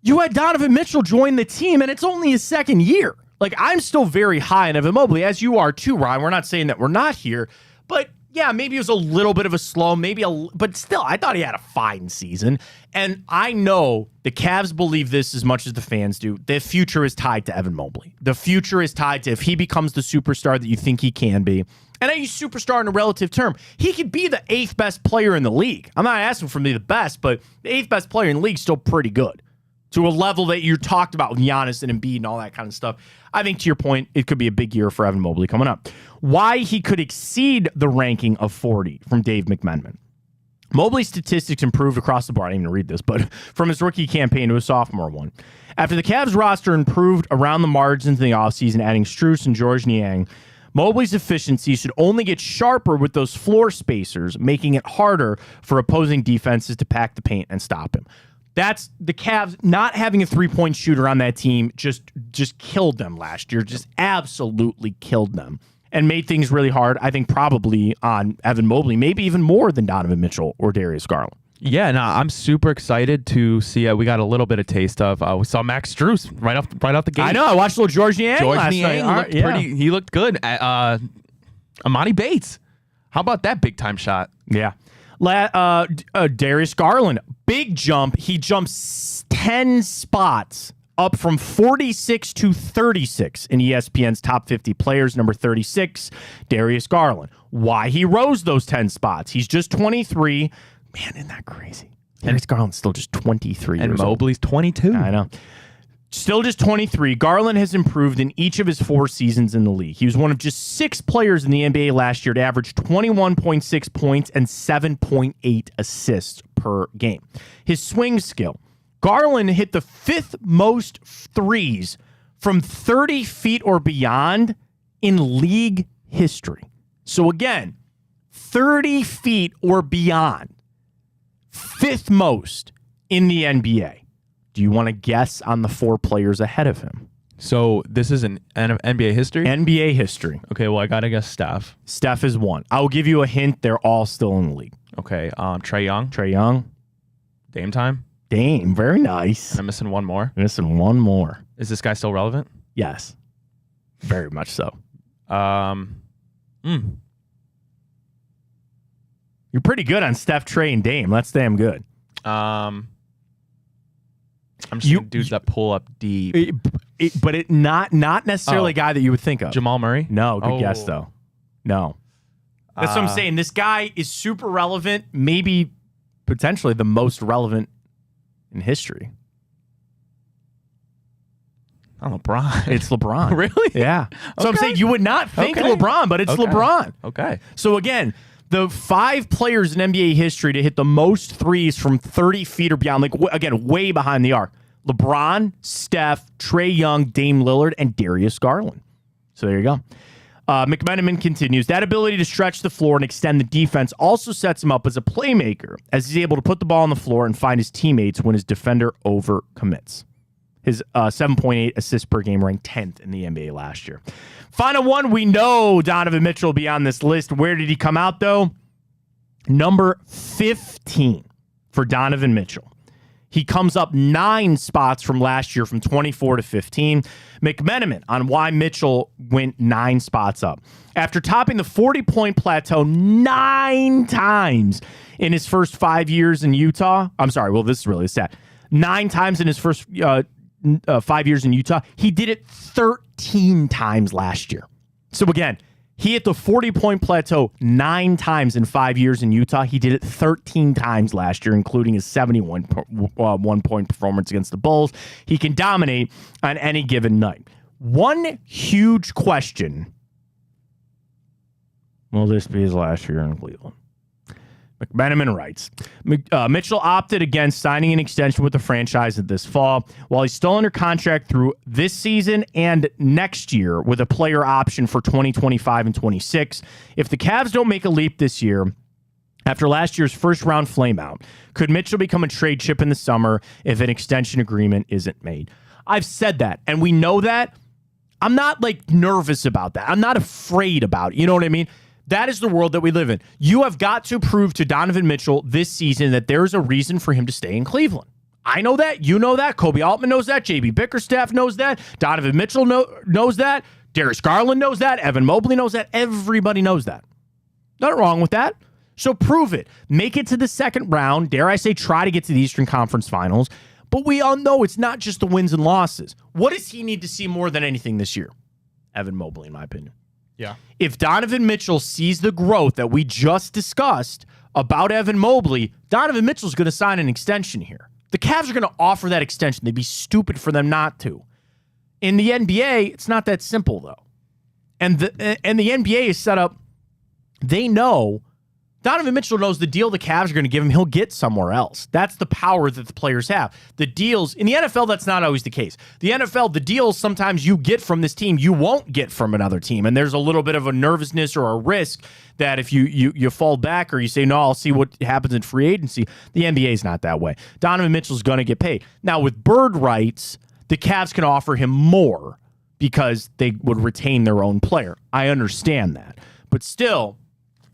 You had Donovan Mitchell join the team, and it's only his 2nd year. Like, I'm still very high on Evan Mobley, as you are too, Ryan. We're not saying that we're not here, but yeah, maybe it was a little bit of a slow, but still, I thought he had a fine season. And I know the Cavs believe this as much as the fans do. The future is tied to Evan Mobley. The future is tied to if he becomes the superstar that you think he can be. And I use superstar in a relative term. He could be the 8th best player in the league. I'm not asking for him to be the best, but the 8th best player in the league is still pretty good. To a level that you talked about with Giannis and Embiid and all that kind of stuff. I think, to your point, it could be a big year for Evan Mobley coming up. Why he could exceed the ranking of 40 from Dave McMenamin. Mobley's statistics improved across the board. I didn't even read this, but from his rookie campaign to his sophomore one. After the Cavs roster improved around the margins in the offseason, adding Strus and George Niang, Mobley's efficiency should only get sharper with those floor spacers, making it harder for opposing defenses to pack the paint and stop him. That's the Cavs not having a 3-point shooter on that team just killed them last year, just absolutely killed them. and made things really hard, I think probably on Evan Mobley, maybe even more than Donovan Mitchell or Darius Garland. Yeah, no, I'm super excited to see it. We got a little bit of taste of. We saw Max Strus right off the gate. I know. I watched a little George Niang last night. He looked good. Amani Bates. How about that big time shot? Yeah. Darius Garland, big jump. He jumps 10 spots up from 46 to 36 in ESPN's top 50 players. Number 36, Darius Garland. Why he rose those 10 spots? He's just 23. Man, isn't that crazy? Darius Garland's still just 23 years old. And Mobley's 22. I know. Still just 23. Garland has improved in each of his 4 seasons in the league. He was one of just 6 players in the NBA last year to average 21.6 points and 7.8 assists per game. His swing skill. Garland hit the 5th most threes from 30 feet or beyond in league history. So again, 30 feet or beyond. 5th most in the NBA. Do you want to guess on the 4 players ahead of him? So this is an NBA history? NBA history. Okay, well, I got to guess Steph. Steph is 1. I'll give you a hint. They're all still in the league. Okay, Trae Young. Trae Young. Dame time. Dame. Very nice. And I'm missing one more. Missing one more. Is this guy still relevant? Yes. Very much so. You're pretty good on Steph, Trae, and Dame. That's damn good. I'm just dudes that pull up deep. But not necessarily a guy that you would think of. Jamal Murray? No, good guess, though. No. That's what I'm saying. This guy is super relevant, maybe potentially the most relevant in history. LeBron. It's LeBron. Really? Yeah. So I'm saying you would not think LeBron, but it's LeBron. Okay. So again, the 5 players in NBA history to hit the most threes from 30 feet or beyond, like again, way behind the arc. LeBron, Steph, Trae Young, Dame Lillard, and Darius Garland. So there you go. McMenamin continues. That ability to stretch the floor and extend the defense also sets him up as a playmaker, as he's able to put the ball on the floor and find his teammates when his defender overcommits. His 7.8 assists per game ranked 10th in the NBA last year. Final one, we know Donovan Mitchell will be on this list. Where did he come out, though? Number 15 for Donovan Mitchell. He comes up 9 spots from last year, from 24 to 15. McMenamin on why Mitchell went 9 spots up. After topping the 40-point plateau 9 times in his first 5 years in Utah. I'm sorry, well, this is really sad. 9 times in his first 5 years in Utah. He did it 13 times last year. So again, he hit the 40-point plateau 9 times in 5 years in Utah. He did it 13 times last year, including his 71-point performance against the Bulls. He can dominate on any given night. One huge question. Will this be his last year in Cleveland? McMenamin writes, Mitchell opted against signing an extension with the franchise this fall. While he's still under contract through this season and next year with a player option for 2025 and 26, if the Cavs don't make a leap this year, after last year's first-round flameout, could Mitchell become a trade chip in the summer if an extension agreement isn't made? I've said that, and we know that. I'm not, nervous about that. I'm not afraid about it. You know what I mean? That is the world that we live in. You have got to prove to Donovan Mitchell this season that there's a reason for him to stay in Cleveland. I know that. You know that. Kobe Altman knows that. J.B. Bickerstaff knows that. Donovan Mitchell knows that. Darius Garland knows that. Evan Mobley knows that. Everybody knows that. Nothing wrong with that. So prove it. Make it to the second round. Dare I say, try to get to the Eastern Conference Finals. But we all know it's not just the wins and losses. What does he need to see more than anything this year? Evan Mobley, in my opinion. Yeah. If Donovan Mitchell sees the growth that we just discussed about Evan Mobley, Donovan Mitchell's going to sign an extension here. The Cavs are going to offer that extension. They'd be stupid for them not to. In the NBA, it's not that simple, though. And the NBA is set up, they know, Donovan Mitchell knows the deal the Cavs are going to give him, he'll get somewhere else. That's the power that the players have. The deals, in the NFL, that's not always the case. The NFL, the deals sometimes you get from this team, you won't get from another team. And there's a little bit of a nervousness or a risk that if you fall back or you say, no, I'll see what happens in free agency. The NBA is not that way. Donovan Mitchell's going to get paid. Now, with bird rights, the Cavs can offer him more because they would retain their own player. I understand that. But still,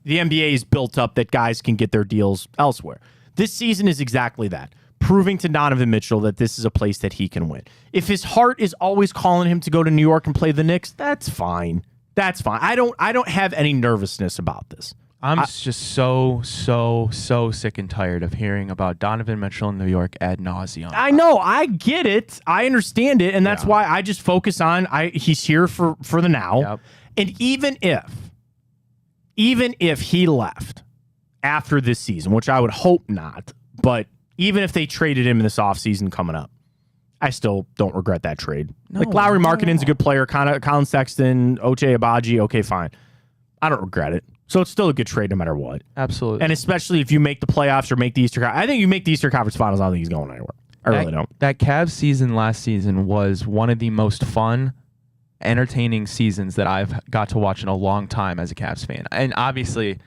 the NBA is built up that guys can get their deals elsewhere. This season is exactly that. Proving to Donovan Mitchell that this is a place that he can win. If his heart is always calling him to go to New York and play the Knicks, that's fine. That's fine. I don't have any nervousness about this. I'm just so sick and tired of hearing about Donovan Mitchell in New York ad nauseum. I know. I get it. I understand it. And that's why I just focus on he's here for the now. Yep. And even if he left after this season, which I would hope not, but even if they traded him in this offseason coming up, I still don't regret that trade. No, like Lowry Markkanen's a good player. Colin Sexton, Ochai Agbaji, okay, fine. I don't regret it. So it's still a good trade no matter what. Absolutely. And especially if you make the playoffs or make the Eastern Conference. I think you make the Eastern Conference Finals, I don't think he's going anywhere. I really don't. That Cavs season last season was one of the most fun, entertaining seasons that I've got to watch in a long time as a Cavs fan. And obviously,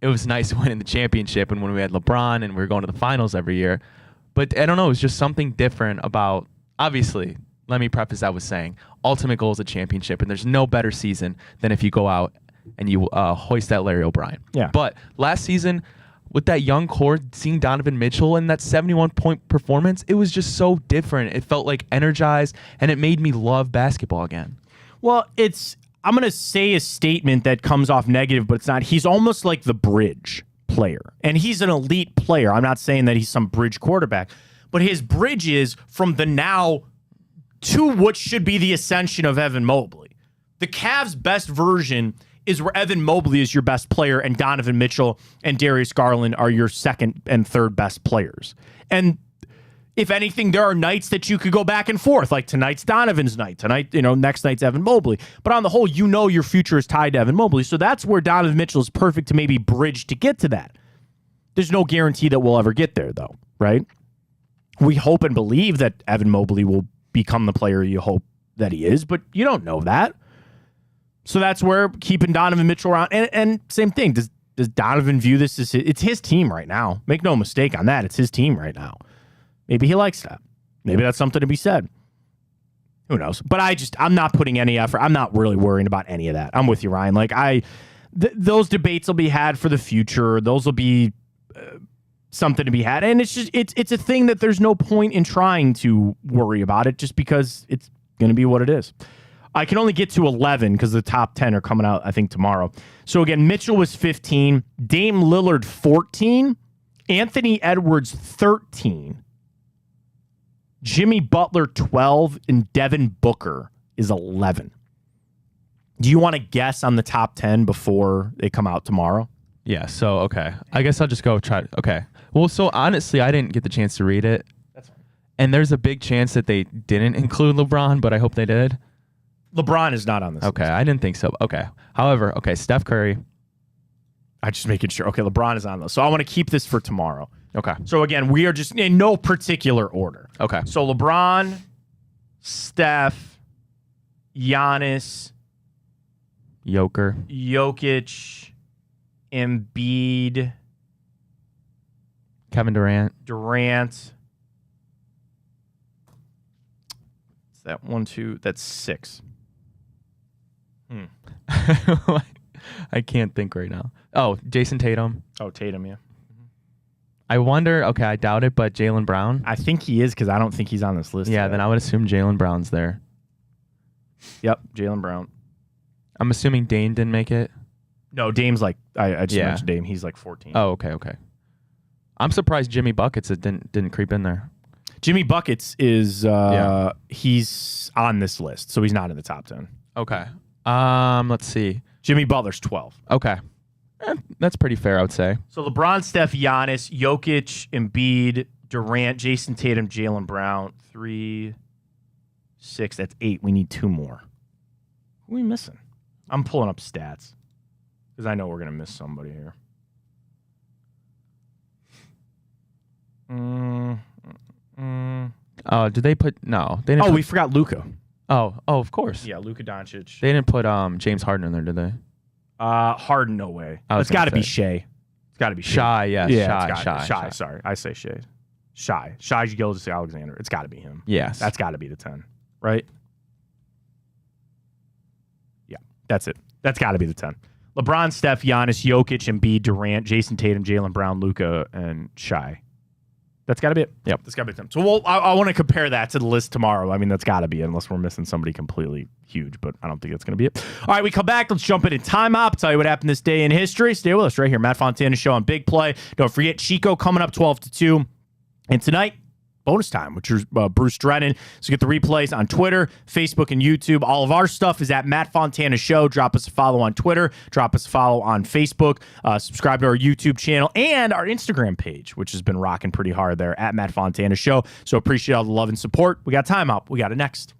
it was nice winning the championship and when we had LeBron and we were going to the finals every year. But I don't know, it was just something different about, obviously, let me preface that with saying, ultimate goal is a championship, and there's no better season than if you go out and you hoist that Larry O'Brien. Yeah. But last season, with that young core, seeing Donovan Mitchell and that 71-point performance, it was just so different. It felt like energized, and it made me love basketball again. Well, I'm going to say a statement that comes off negative, but it's not. He's almost like the bridge player, and he's an elite player. I'm not saying that he's some bridge quarterback, but his bridge is from the now to what should be the ascension of Evan Mobley. The Cavs' best version is where Evan Mobley is your best player and Donovan Mitchell and Darius Garland are your second and third best players. And if anything, there are nights that you could go back and forth, like tonight's Donovan's night. Tonight, next night's Evan Mobley. But on the whole, your future is tied to Evan Mobley. So that's where Donovan Mitchell is perfect to maybe bridge to get to that. There's no guarantee that we'll ever get there, though, right? We hope and believe that Evan Mobley will become the player you hope that he is, but you don't know that. So that's where keeping Donovan Mitchell around. And same thing, does Donovan view this as it's his team right now? Make no mistake on that. It's his team right now. Maybe he likes that. Maybe that's something to be said. Who knows? But I'm not putting any effort. I'm not really worrying about any of that. I'm with you, Ryan. Like those debates will be had for the future. Those will be something to be had. And it's a thing that there's no point in trying to worry about it just because it's going to be what it is. I can only get to 11 because the top 10 are coming out, I think, tomorrow. So, again, Mitchell was 15, Dame Lillard 14, Anthony Edwards 13, Jimmy Butler 12, and Devin Booker is 11. Do you want to guess on the top 10 before they come out tomorrow? Yeah, so, okay. I guess I'll just go try. Okay. Well, so honestly, I didn't get the chance to read it. That's fine. And there's a big chance that they didn't include LeBron, but I hope they did. LeBron is not on this Okay, list. I didn't think so. Okay. However, okay, Steph Curry. I'm just making sure. Okay, LeBron is on this. So I want to keep this for tomorrow. Okay. So, again, we are just in no particular order. Okay. So LeBron, Steph, Giannis, Jokic, Embiid, Kevin Durant. Is that 1, 2? That's 6. I can't think right now. Oh, Jason Tatum. Oh, Tatum, yeah. I wonder, okay, I doubt it, but Jaylen Brown. I think he is because I don't think he's on this list. Yeah, yet. then I would assume Jaylen Brown's there. Yep, Jaylen Brown. I'm assuming Dame didn't make it. No, Dame's like, I just mentioned Dame. He's like 14. Oh, okay. I'm surprised Jimmy Buckets didn't creep in there. Jimmy Buckets is, he's on this list, so he's not in the top 10. Okay. Let's see. Jimmy Butler's 12. Okay. That's pretty fair, I would say. So LeBron, Steph, Giannis, Jokic, Embiid, Durant, Jason Tatum, Jaylen Brown. 3, 6. That's 8. We need 2 more. Who are we missing? I'm pulling up stats because I know we're going to miss somebody here. Did they put... No. They didn't we forgot Luka. Oh, of course. Yeah, Luka Doncic. They didn't put James Harden in there, did they? Harden, no way. It's got to be Shea. It's got to be Shy, yes. Yeah, Shy. Sorry, I say Shea. Shai Gilgeous-Alexander. It's got to be him. Yes. That's got to be the 10, right? That's it. That's got to be the 10. LeBron, Steph, Giannis, Jokic, Embiid, Durant, Jason Tatum, Jaylen Brown, Luka, and Shai. That's got to be it. Yep, that's got to be the 10. So I want to compare that to the list tomorrow. I mean, that's got to be it, unless we're missing somebody completely huge, but I don't think that's going to be it. All right, we come back. Let's jump into Time Hop. Tell you what happened this day in history. Stay with us right here. Matt Fontana Show on Big Play. Don't forget, Chico coming up 12 to 2. And tonight, bonus time, which is Bruce Drennan. So get the replays on Twitter, Facebook, and YouTube. All of our stuff is at Matt Fontana Show. Drop us a follow on Twitter. Drop us a follow on Facebook. Subscribe to our YouTube channel and our Instagram page, which has been rocking pretty hard there at Matt Fontana Show. So appreciate all the love and support. We got Time Up. We got it next.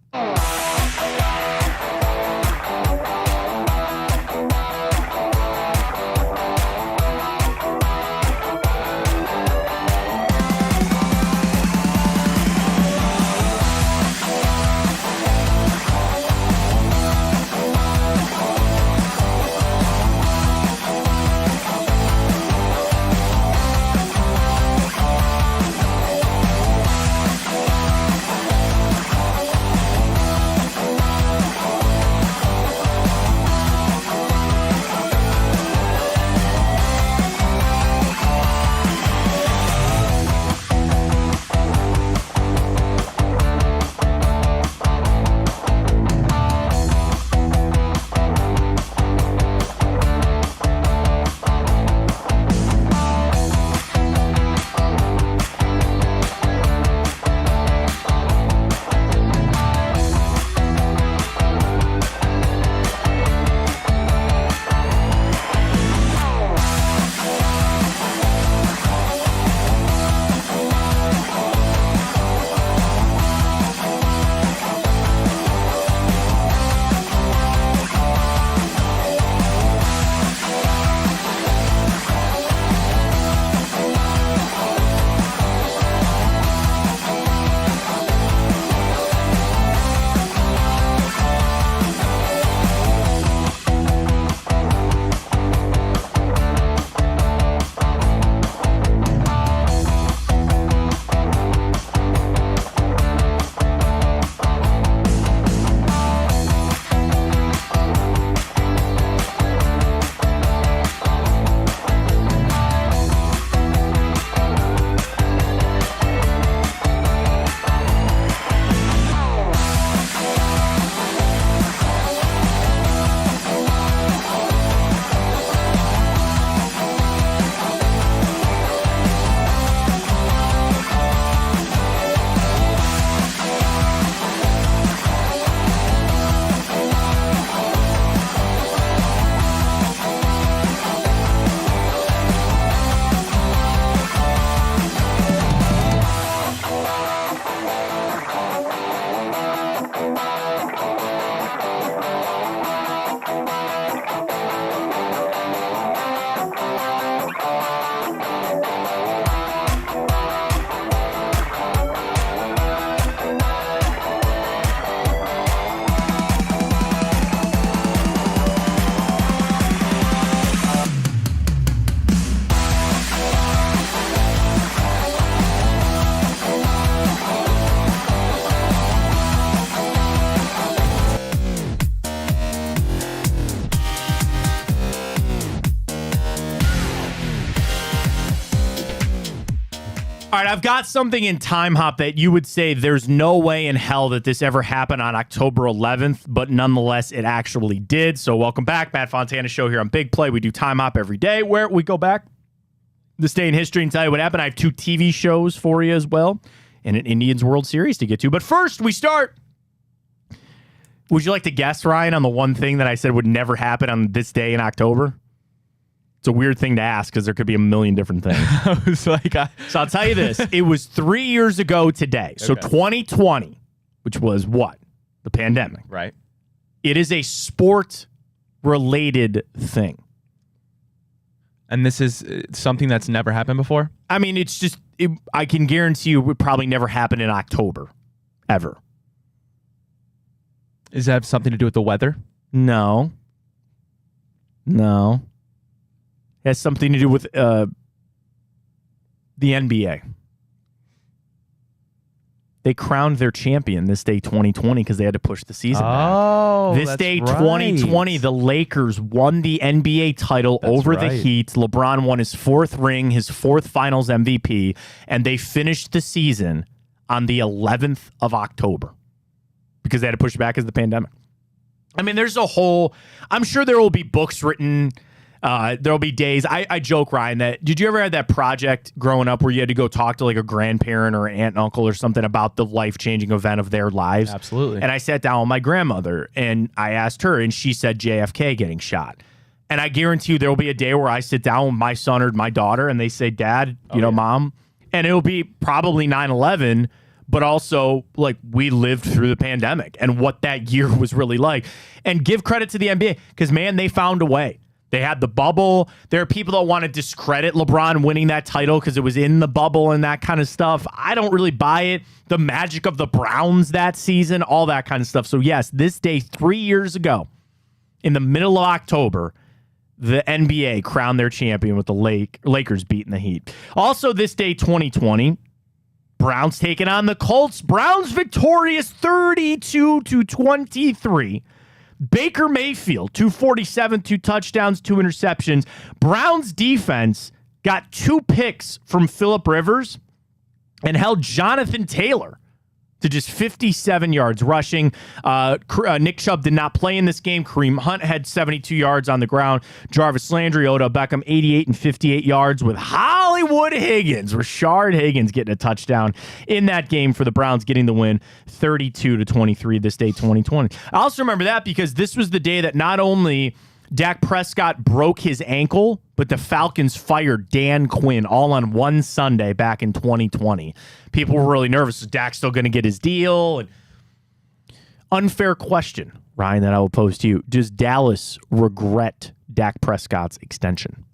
All right, I've got something in Time Hop that you would say there's no way in hell that this ever happened on October 11th, but nonetheless, it actually did. So welcome back. Matt Fontana Show here on Big Play. We do Time Hop every day where we go back this day in history and tell you what happened. I have 2 TV shows for you as well and an Indians World Series to get to. But first, we start. Would you like to guess, Ryan, on the one thing that I said would never happen on this day in October? It's a weird thing to ask because there could be a million different things. So I'll tell you this. It was 3 years ago today. So Okay. 2020, which was what? The pandemic. Right. It is a sport-related thing. And this is something that's never happened before? I mean, it's just, I can guarantee you it would probably never happen in October, ever. Does that have something to do with the weather? No. It has something to do with the NBA. They crowned their champion this day 2020 because they had to push the season back. This day 2020, the Lakers won the NBA title over the Heat. LeBron won his 4th ring, his 4th Finals MVP, and they finished the season on the 11th of October because they had to push it back because of the pandemic. I mean, there's a whole... I'm sure there will be books written... there'll be days. I joke, Ryan, that did you ever have that project growing up where you had to go talk to like a grandparent or an aunt and uncle or something about the life-changing event of their lives? Absolutely. And I sat down with my grandmother and I asked her, and she said JFK getting shot. And I guarantee you there will be a day where I sit down with my son or my daughter and they say, Dad, Mom, and it'll be probably 9/11. But also, like, we lived through the pandemic and what that year was really like. And give credit to the NBA because, man, they found a way. They had the bubble. There are people that want to discredit LeBron winning that title because it was in the bubble and that kind of stuff. I don't really buy it. The magic of the Browns that season, all that kind of stuff. So, yes, this day 3 years ago, in the middle of October, the NBA crowned their champion with the Lakers beating the Heat. Also, this day 2020, Browns taking on the Colts. Browns victorious 32-23. Baker Mayfield, 247, 2 touchdowns, 2 interceptions. Browns defense got 2 picks from Phillip Rivers and held Jonathan Taylor to just 57 yards rushing. Nick Chubb did not play in this game. Kareem Hunt had 72 yards on the ground. Jarvis Landry, Odell Beckham, 88 and 58 yards with Hollywood Higgins. Rashard Higgins getting a touchdown in that game for the Browns, getting the win 32-23 this day 2020. I also remember that because this was the day that not only Dak Prescott broke his ankle, but the Falcons fired Dan Quinn all on one Sunday back in 2020. People were really nervous. Is Dak still going to get his deal? And unfair question, Ryan, that I will pose to you. Does Dallas regret Dak Prescott's extension?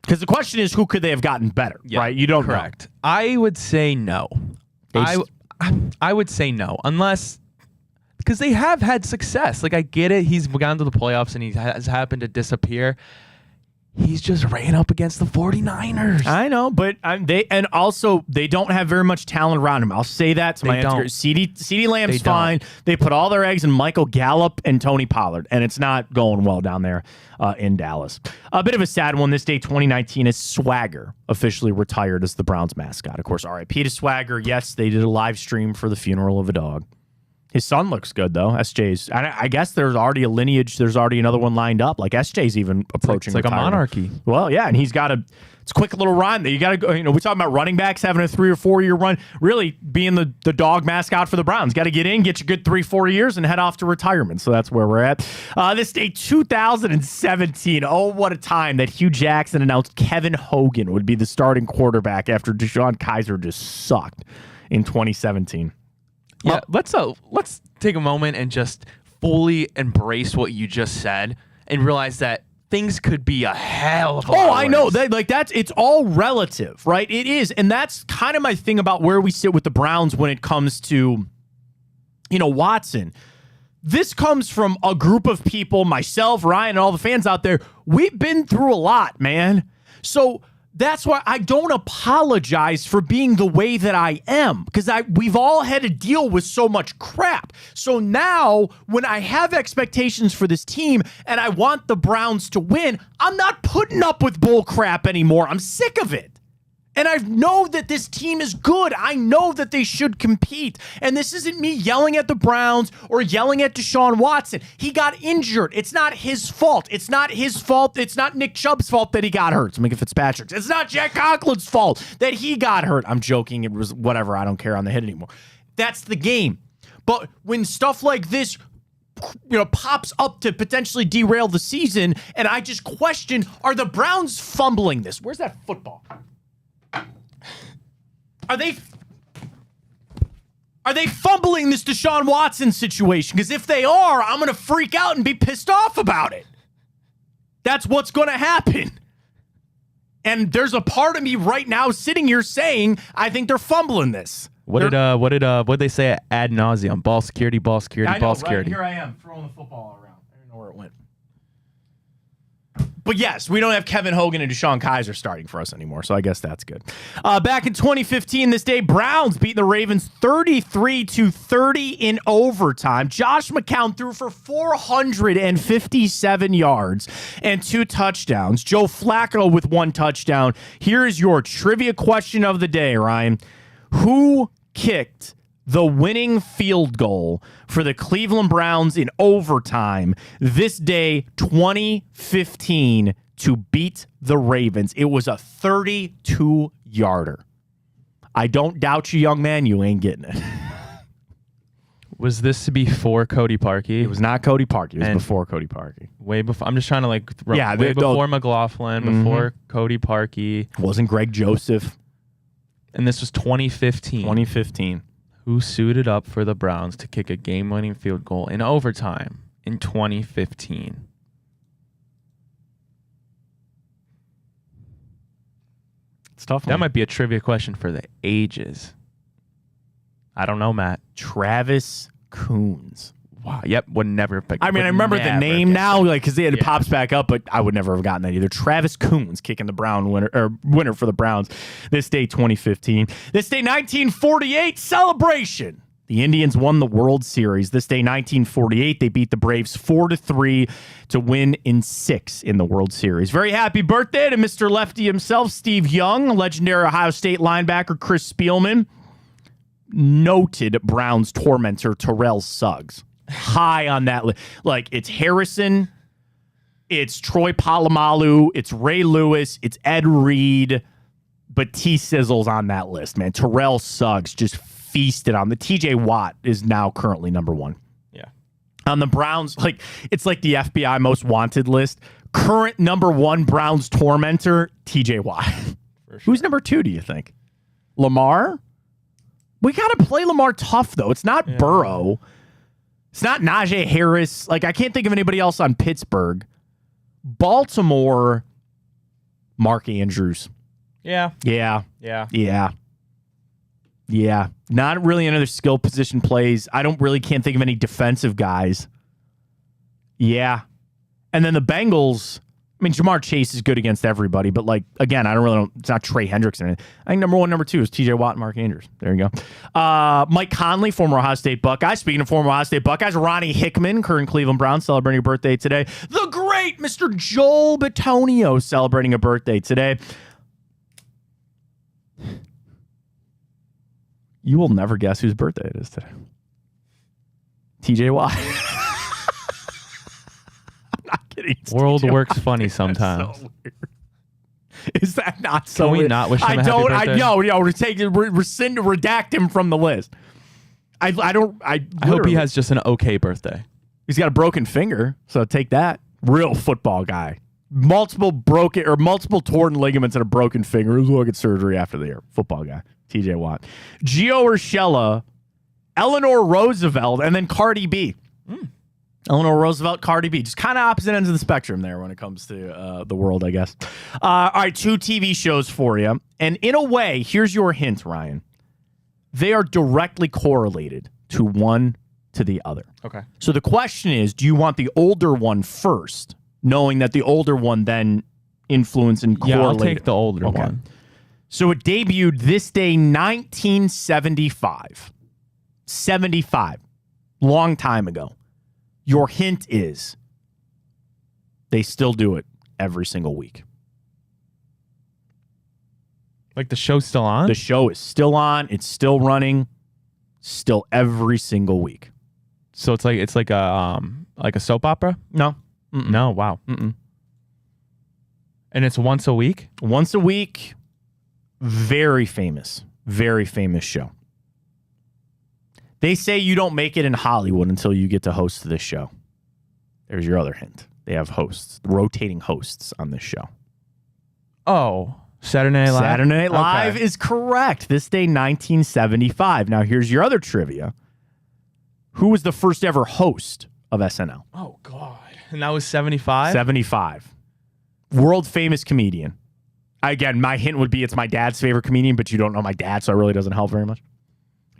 Because the question is, who could they have gotten better, right? You don't know. I would say no. I would say no, unless... Because they have had success. Like, I get it. He's gone to the playoffs and he has happened to disappear. He's just ran up against the 49ers. I know, but they don't have very much talent around him. I'll say that to my answer. CeeDee Lamb's fine. They put all their eggs in Michael Gallup and Tony Pollard, and it's not going well down there in Dallas. A bit of a sad one this day, 2019, is Swagger officially retired as the Browns mascot. Of course, RIP to Swagger. Yes, they did a live stream for the funeral of a dog. His son looks good, though. SJ's. I guess there's already a lineage. There's already another one lined up. Like, SJ's even approaching It's like retirement. a monarchy. Well, yeah, and he's got it's a quick little run. You got to go. We're talking about running backs having a 3 or 4 year run. Really being the dog mascot for the Browns. Got to get in, get your good 3-4 years, and head off to retirement. So that's where we're at. This day, 2017. Oh, what a time that Hugh Jackson announced Kevin Hogan would be the starting quarterback after Deshaun Kaiser just sucked in 2017. Yeah, let's take a moment and just fully embrace what you just said and realize that things could be a hell of a lot worse. I know. It's all relative, right? It is. And that's kind of my thing about where we sit with the Browns when it comes to, Watson. This comes from a group of people, myself, Ryan, and all the fans out there. We've been through a lot, man. So that's why I don't apologize for being the way that I am, because we've all had to deal with so much crap. So now when I have expectations for this team and I want the Browns to win, I'm not putting up with bull crap anymore. I'm sick of it. And I know that this team is good. I know that they should compete. And this isn't me yelling at the Browns or yelling at Deshaun Watson. He got injured. It's not his fault. It's not his fault. It's not Nick Chubb's fault that he got hurt. It's Micah Fitzpatrick's. It's not Jack Conklin's fault that he got hurt. I'm joking. It was whatever. I don't care on the hit anymore. That's the game. But when stuff like this pops up to potentially derail the season, and I just question, are the Browns fumbling this? Where's that football? Are they fumbling this Deshaun Watson situation? Because if they are, I'm going to freak out and be pissed off about it. That's what's going to happen. And there's a part of me right now sitting here saying I think they're fumbling this. What did they say ad nauseum? Ball security, ball security, ball security. Right here I am throwing the football around. I don't know where it went. But yes, we don't have Kevin Hogan and Deshaun Kaiser starting for us anymore, so I guess that's good. Back in 2015, this day, Browns beat the Ravens 33-30 in overtime. Josh McCown threw for 457 yards and 2 touchdowns. Joe Flacco with 1 touchdown. Here is your trivia question of the day, Ryan. Who kicked the winning field goal for the Cleveland Browns in overtime this day, 2015, to beat the Ravens? It was a 32-yarder. I don't doubt you, young man. You ain't getting it. Was this before Cody Parkey? It was not Cody Parkey. It was before Cody Parkey. Way before. I'm just trying to way before McLaughlin, before Cody Parkey. Wasn't Greg Joseph. And this was 2015. 2015. Who suited up for the Browns to kick a game-winning field goal in overtime in 2015? It's tough. That might be a trivia question for the ages. I don't know, Matt. Travis Coons. Wow. Yep. Would never pick. I mean, I remember the name now, like, because it pops back up, but I would never have gotten that either. Travis Coons kicking the winner for the Browns this day, 2015. This day, 1948 celebration. The Indians won the World Series. This day, 1948, they beat the Braves 4-3 to win in 6 in the World Series. Very happy birthday to Mr. Lefty himself, Steve Young, legendary Ohio State linebacker Chris Spielman, noted Browns tormentor Terrell Suggs. High on that list. Like, it's Harrison, it's Troy Polamalu, it's Ray Lewis, it's Ed Reed, but T Sizzle's on that list, man. Terrell Suggs just feasted on the TJ Watt is now currently number 1. Yeah. On the Browns, like, it's like the FBI most wanted list. Current number 1 Browns tormentor, TJ Watt. For sure. Who's number 2, do you think? Lamar? We got to play Lamar tough, though. It's not Burrow. It's not Najee Harris. Like, I can't think of anybody else on Pittsburgh. Baltimore, Mark Andrews. Yeah. Not really another skill position plays. I can't think of any defensive guys. Yeah. And then the Bengals, I mean, Jamar Chase is good against everybody, but, like, again, it's not Trey Hendrickson. I think number 1, number 2 is TJ Watt and Mark Andrews. There you go. Mike Conley, former Ohio State Buckeye. Speaking of former Ohio State Buckeyes, Ronnie Hickman, current Cleveland Browns, celebrating a birthday today. The great Mr. Joel Bitonio celebrating a birthday today. You will never guess whose birthday it is today. TJ Watt. World works funny sometimes. So weird. Is that not so Can we weird? not wish him a happy birthday? Redact him from the list. I hope he has just an okay birthday. He's got a broken finger, so take that. Real football guy. Multiple torn ligaments and a broken finger. He was looking at surgery after the year. Football guy. TJ Watt. Gio Urshela, Eleanor Roosevelt, and then Cardi B. Eleanor Roosevelt, Cardi B. Just kind of opposite ends of the spectrum there when it comes to the world, I guess. All right, 2 TV shows for you. And in a way, here's your hint, Ryan. They are directly correlated to one to the other. Okay. So the question is, do you want the older one first, knowing that the older one then influence and correlate? Yeah, I'll take the older one. So it debuted this day, 1975. 75. Long time ago. Your hint is they still do it every single week. Like, the show's still on? The show is still on. It's still running. Still every single week. So it's like a soap opera? No. Mm-mm. No, wow. Mm-mm. And it's once a week? Once a week. Very famous show. They say you don't make it in Hollywood until you get to host this show. There's your other hint. They have hosts, rotating hosts on this show. Oh, Saturday Night Live? Saturday Night Live is correct. This day, 1975. Now, here's your other trivia. Who was the first ever host of SNL? Oh, God. And that was 75? 75. World famous comedian. Again, my hint would be it's my dad's favorite comedian, but you don't know my dad, so it really doesn't help very much.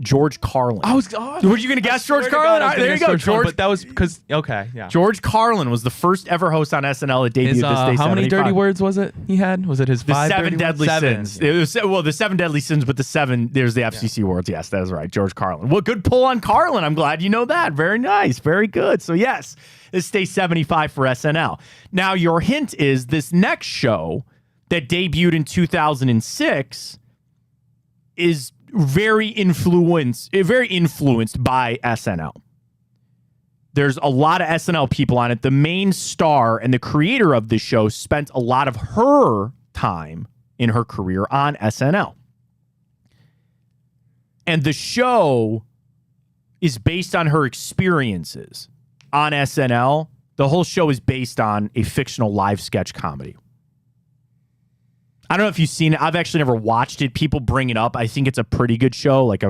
George Carlin. Were you going to guess George Carlin? There you go, George. But that was because yeah. George Carlin was the first ever host on SNL that debuted this day. How many dirty words was it he had? Was it his the 5 seven deadly sins? Yeah. It was, the 7 deadly sins, but there's the FCC words. Yes, that is right. George Carlin. Well, good pull on Carlin. I'm glad you know that. Very nice. Very good. So yes, this day 75 for SNL. Now your hint is this next show that debuted in 2006 is very influenced by SNL. There's a lot of SNL people on it. The main star and the creator of the show spent a lot of her time in her career on SNL. And the show is based on her experiences on SNL. The whole show is based on a fictional live sketch comedy. I don't know if you've seen it. I've actually never watched it. People bring it up. I think it's a pretty good show, like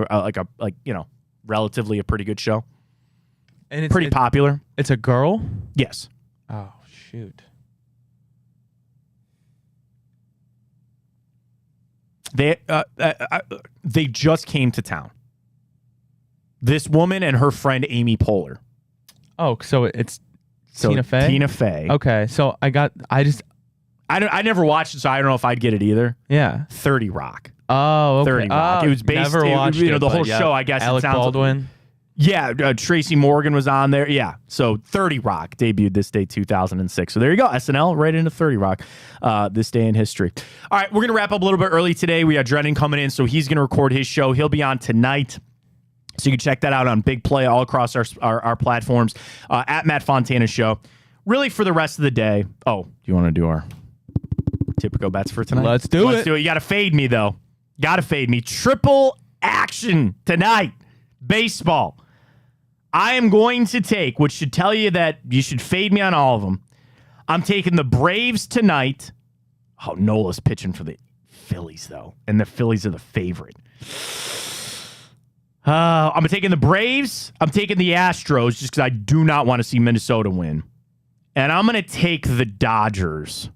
relatively a pretty good show. And it's pretty popular. It's a girl? Yes. Oh, shoot. They just came to town. This woman and her friend Amy Poehler. Oh, so it's Tina Fey? Tina Fey. Okay, so I never watched it, so I don't know if I'd get it either. Yeah. 30 Rock. Oh, okay. 30 Rock. It was based, never watched it, the whole show, I guess. Alec Baldwin. Yeah, Tracy Morgan was on there. Yeah, so 30 Rock debuted this day, 2006. So there you go, SNL right into 30 Rock, this day in history. All right, we're going to wrap up a little bit early today. We got Drennan coming in, so he's going to record his show. He'll be on tonight. So you can check that out on Big Play all across our platforms, at Matt Fontana Show. Really for the rest of the day. Oh, do you want to do our Typico bets for tonight? Let's do it. You got to fade me, though. Got to fade me. Triple action tonight. Baseball. I am going to take, which should tell you that you should fade me on all of them. I'm taking the Braves tonight. Oh, Nola's pitching for the Phillies, though. And the Phillies are the favorite. I'm taking the Braves. I'm taking the Astros just because I do not want to see Minnesota win. And I'm going to take the Dodgers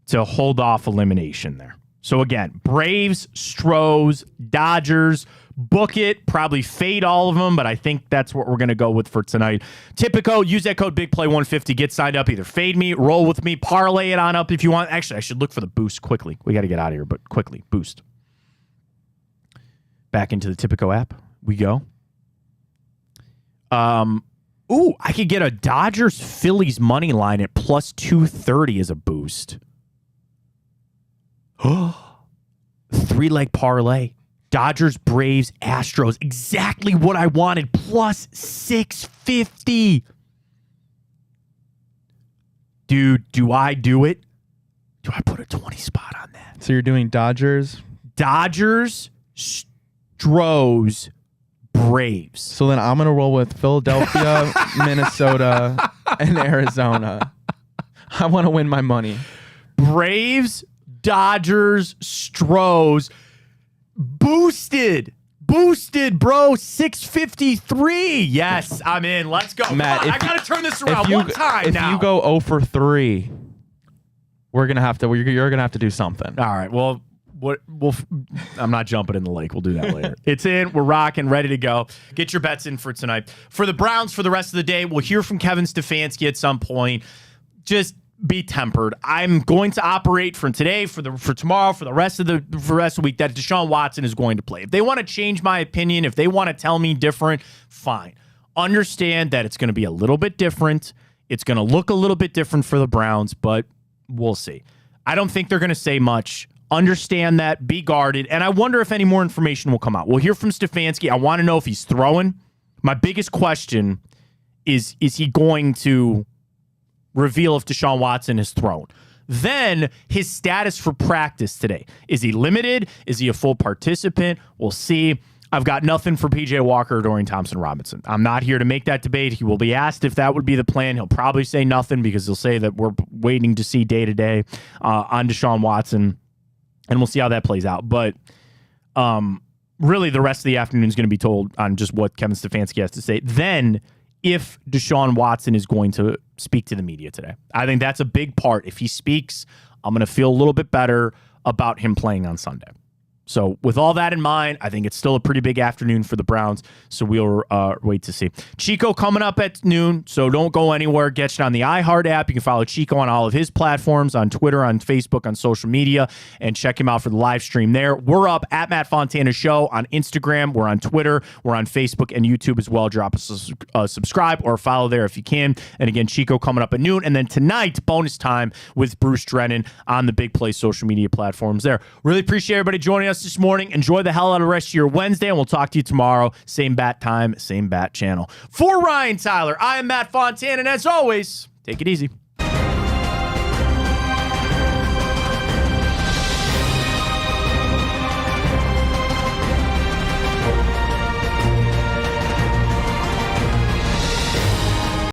to hold off elimination there. So again, Braves, Stros, Dodgers, book it, probably fade all of them, but I think that's what we're going to go with for tonight. Typico, use that code BIGPLAY150, get signed up, either fade me, roll with me, parlay it on up if you want. Actually, I should look for the boost quickly. We got to get out of here, but quickly, boost. Back into the Typico app we go. I could get a Dodgers-Phillies money line at plus 230 as a boost. 3-leg parlay. Dodgers, Braves, Astros. Exactly what I wanted. Plus 650. Dude, do I do it? Do I put a 20 spot on that? So you're doing Dodgers, Stros, Braves. So then I'm going to roll with Philadelphia, Minnesota, and Arizona. I want to win my money. Braves, Dodgers, Stros, boosted, bro, 653. Yes, I'm in. Let's go. Matt, I gotta turn this around one time now. If you go 0 for 3, you're gonna have to do something. All right. Well, I'm not jumping in the lake. We'll do that later. It's in. We're rocking, ready to go. Get your bets in for tonight. For the Browns, for the rest of the day, we'll hear from Kevin Stefanski at some point. Just be tempered. I'm going to operate from today, for tomorrow, for the rest of the week, that Deshaun Watson is going to play. If they want to change my opinion, if they want to tell me different, fine. Understand that it's going to be a little bit different. It's going to look a little bit different for the Browns, but we'll see. I don't think they're going to say much. Understand that. Be guarded. And I wonder if any more information will come out. We'll hear from Stefanski. I want to know if he's throwing. My biggest question is he going to reveal if Deshaun Watson is thrown? Then his status for practice today. Is he limited? Is he a full participant? We'll see. I've got nothing for PJ Walker or Dorian Thompson-Robinson. I'm not here to make that debate. He will be asked if that would be the plan. He'll probably say nothing because he'll say that we're waiting to see day-to-day on Deshaun Watson, and we'll see how that plays out. But really, the rest of the afternoon is going to be told on just what Kevin Stefanski has to say. Then, if Deshaun Watson is going to speak to the media today. I think that's a big part. If he speaks, I'm going to feel a little bit better about him playing on Sunday. So with all that in mind, I think it's still a pretty big afternoon for the Browns. So we'll wait to see. Chico coming up at noon, so don't go anywhere. Get you on the iHeart app. You can follow Chico on all of his platforms, on Twitter, on Facebook, on social media, and check him out for the live stream there. We're up at Matt Fontana Show on Instagram. We're on Twitter. We're on Facebook and YouTube as well. Drop us a subscribe or follow there if you can. And again, Chico coming up at noon. And then tonight, bonus time with Bruce Drennan on the Big Play social media platforms there. Really appreciate everybody joining us this morning. Enjoy the hell out of the rest of your Wednesday, and we'll talk to you tomorrow. Same bat time, same bat channel. For Ryan Tyler, I am Matt Fontana, and as always, take it easy.